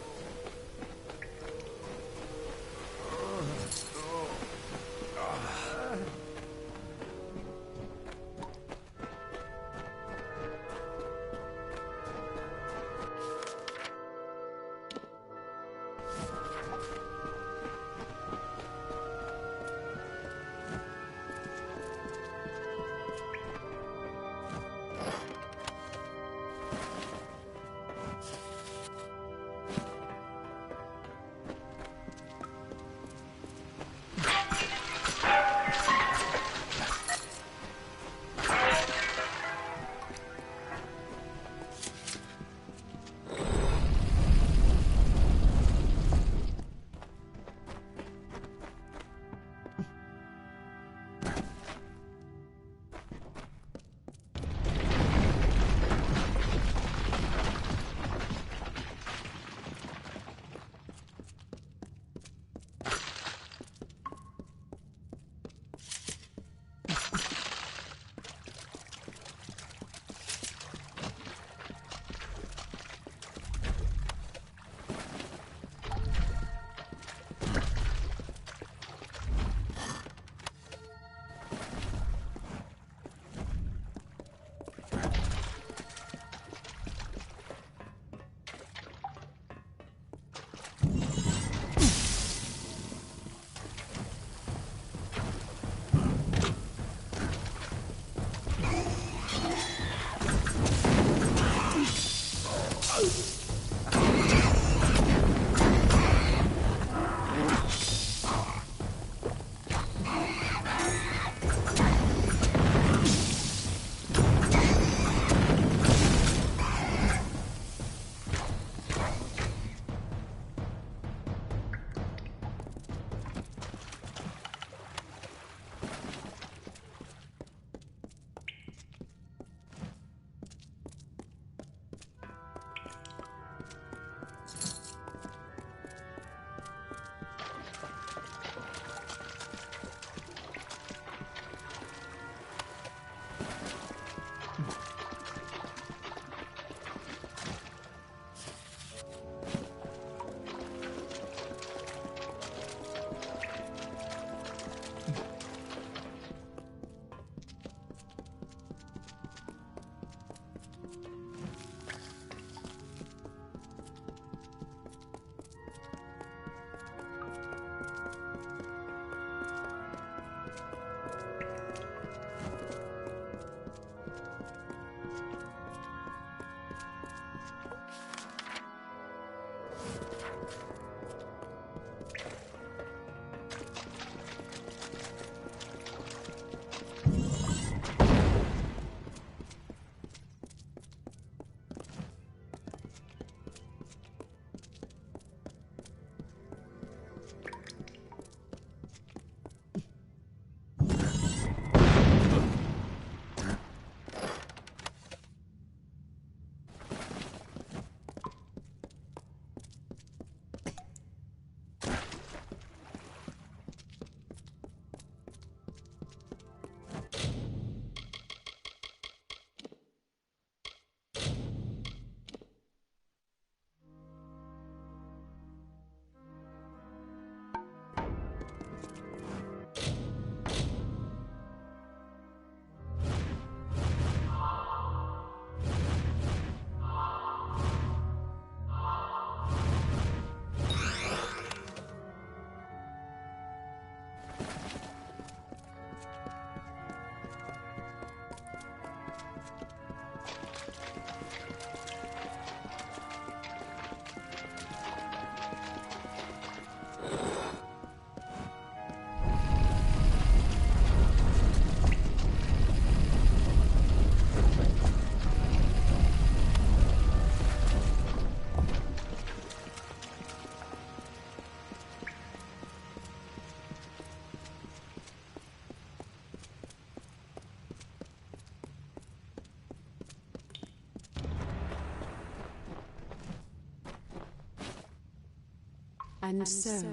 And so,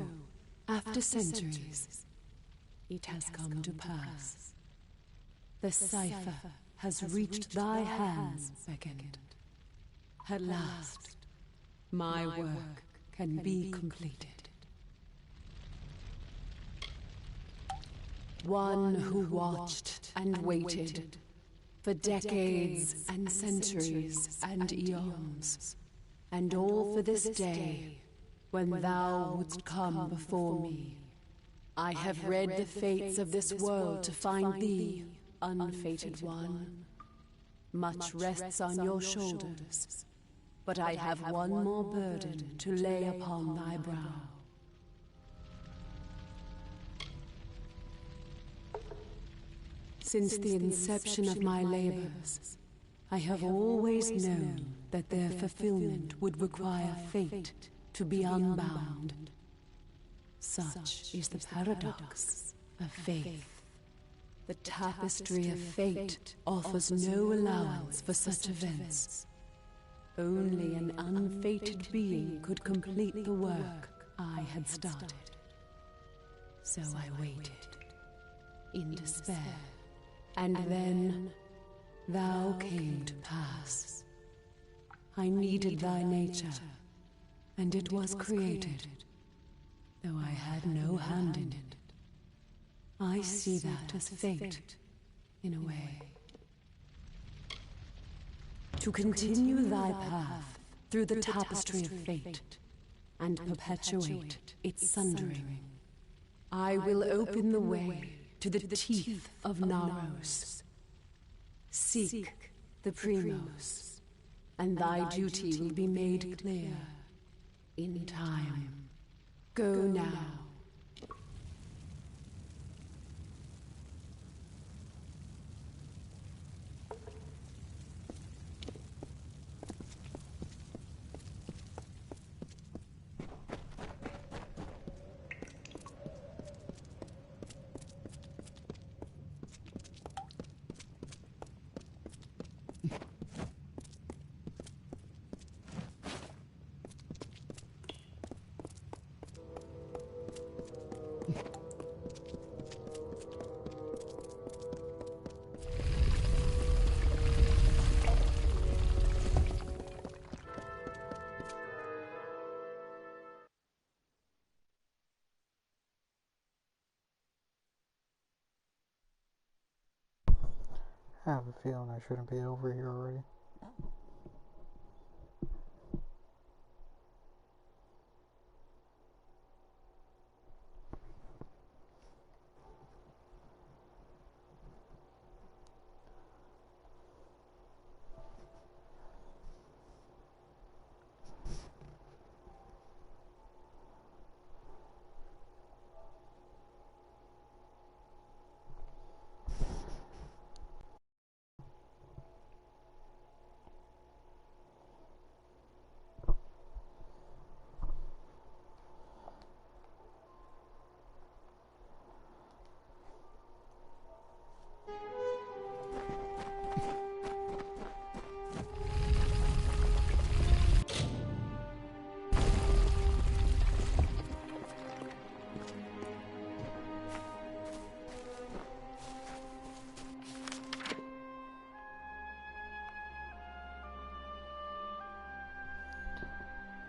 after centuries, it has come to pass. The cipher has reached thy hands, Beckett. At last, my work can be completed. One who watched and waited for decades and centuries and eons, and all for this day when thou wouldst come before me. I have read the fates of this world to find thee, unfated one. Much rests on your shoulders, but I have one more burden to lay upon thy brow. Since the inception of my labors, I have always known that their fulfillment would require fate to be unbound. Such is the paradox of faith. The tapestry of fate offers no allowance for such events. Only an unfated being could complete the work I had started. So I waited, in despair. And then, thou came to pass. I needed thy nature, and it was created, though I had no hand in it. I see that as fate, in a way. To continue thy path through the tapestry of fate, and perpetuate its sundering, I will open the way to the teeth of Naros. Seek the Primos, and thy duty will be made clear in time. Go now. I have a feeling I shouldn't be over here already.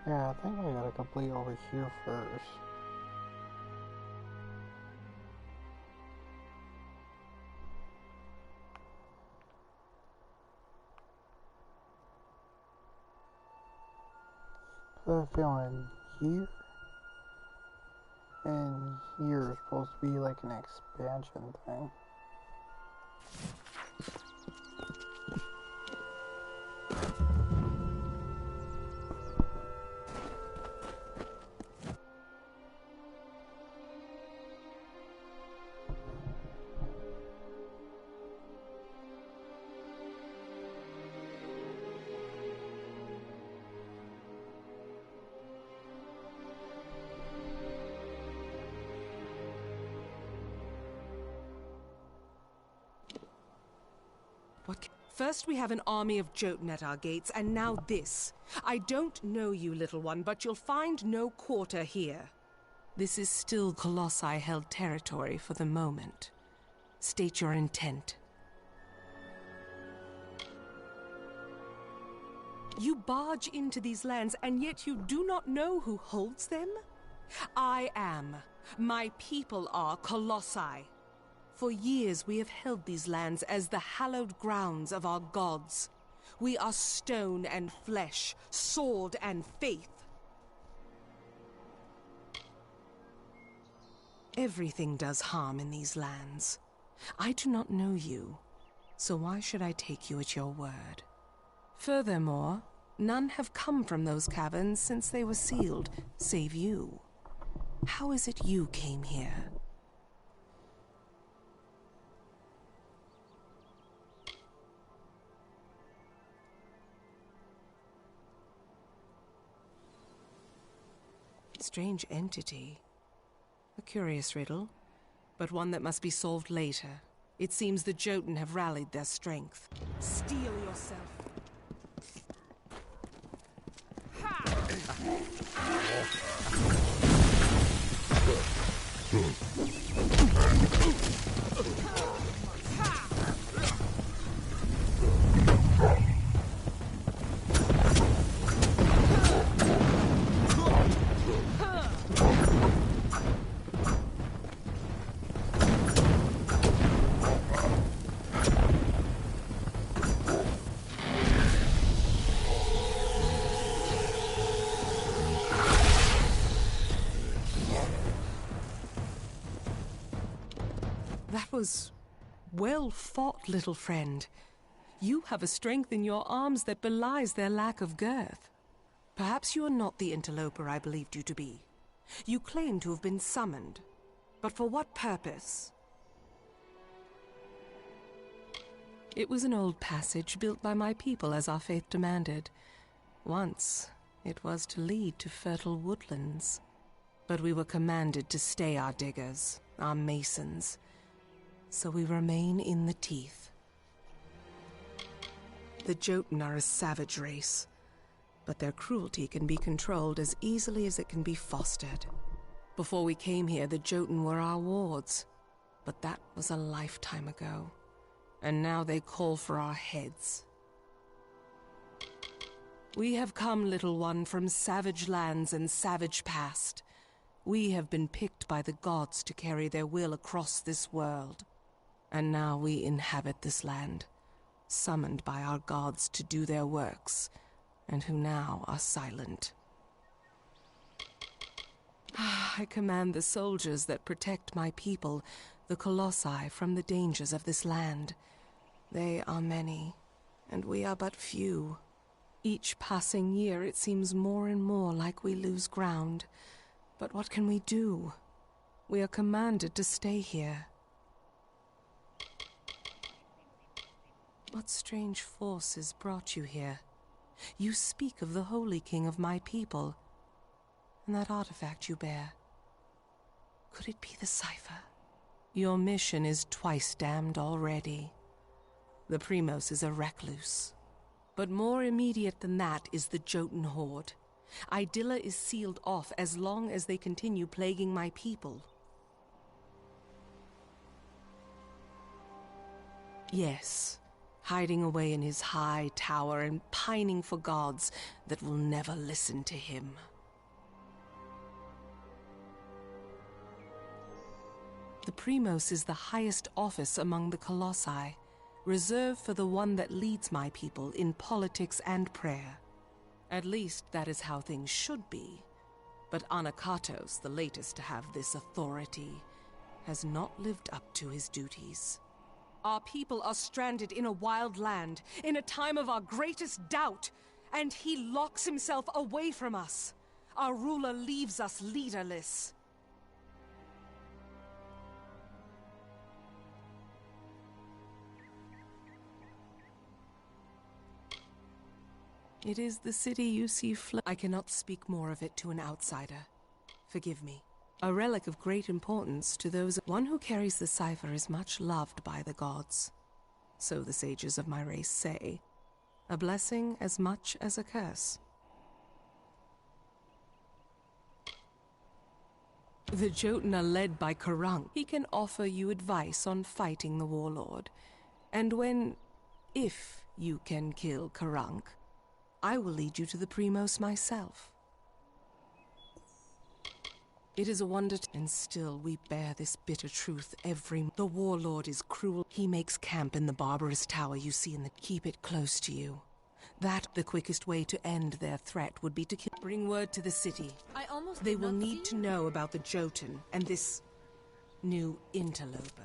Yeah, I think I gotta complete over here first. I have a feeling here and here is supposed to be like an expansion thing. First we have an army of Jotun at our gates, and now this. I don't know you, little one, but you'll find no quarter here. This is still Colossi-held territory for the moment. State your intent. You barge into these lands, and yet you do not know who holds them? I am. My people are Colossi. For years we have held these lands as the hallowed grounds of our gods. We are stone and flesh, sword and faith. Everything does harm in these lands. I do not know you, so why should I take you at your word? Furthermore, none have come from those caverns since they were sealed, save you. How is it you came here? Strange entity. A curious riddle, but one that must be solved later. It seems the Jotun have rallied their strength. Steel yourself. That was well fought, little friend. You have a strength in your arms that belies their lack of girth. Perhaps you are not the interloper I believed you to be. You claim to have been summoned, but for what purpose? It was an old passage built by my people as our faith demanded. Once, it was to lead to fertile woodlands. But we were commanded to stay our diggers, our masons. So we remain in the teeth. The Jotun are a savage race, but their cruelty can be controlled as easily as it can be fostered. Before we came here, the Jotun were our wards, but that was a lifetime ago. And now they call for our heads. We have come, little one, from savage lands and savage past. We have been picked by the gods to carry their will across this world. And now we inhabit this land, summoned by our gods to do their works, and who now are silent. I command the soldiers that protect my people, the Colossi, from the dangers of this land. They are many, and we are but few. Each passing year it seems more and more like we lose ground. But what can we do? We are commanded to stay here. What strange forces brought you here? You speak of the Holy King of my people, and that artifact you bear. Could it be the cipher? Your mission is twice damned already. The Primos is a recluse. But more immediate than that is the Jotun horde. Idylla is sealed off as long as they continue plaguing my people. Yes, hiding away in his high tower and pining for gods that will never listen to him. The Primos is the highest office among the Colossi, reserved for the one that leads my people in politics and prayer. At least that is how things should be. But Anakatos, the latest to have this authority, has not lived up to his duties. Our people are stranded in a wild land, in a time of our greatest doubt, and he locks himself away from us. Our ruler leaves us leaderless. It is the city you see I cannot speak more of it to an outsider. Forgive me. A relic of great importance to those. One who carries the cipher is much loved by the gods. so the sages of my race say. A blessing as much as a curse. The Jotun are led by Karunk. He can offer you advice on fighting the warlord. And if you can kill Karunk, I will lead you to the Primos myself. It is a wonder, and still we bear this bitter truth The warlord is cruel. He makes camp in the barbarous tower you see Keep it close to you. The quickest way to end their threat would be to bring word to the city. They will need to know about the Jotun and this new interloper.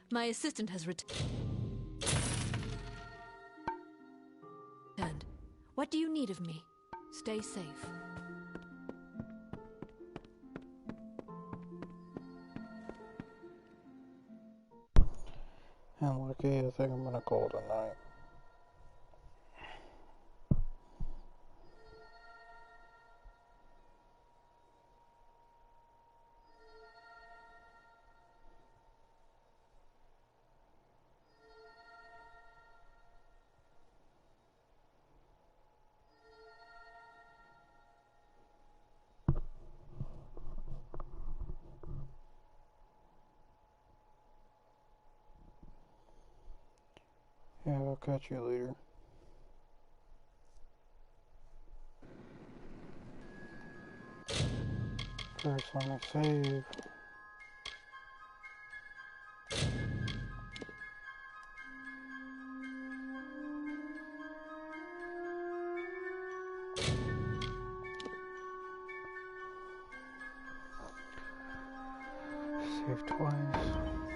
My assistant has returned. What do you need of me? Stay safe. And lucky, I think I'm gonna call it a night. Yeah, I'll catch you later. First, let me save. Save twice.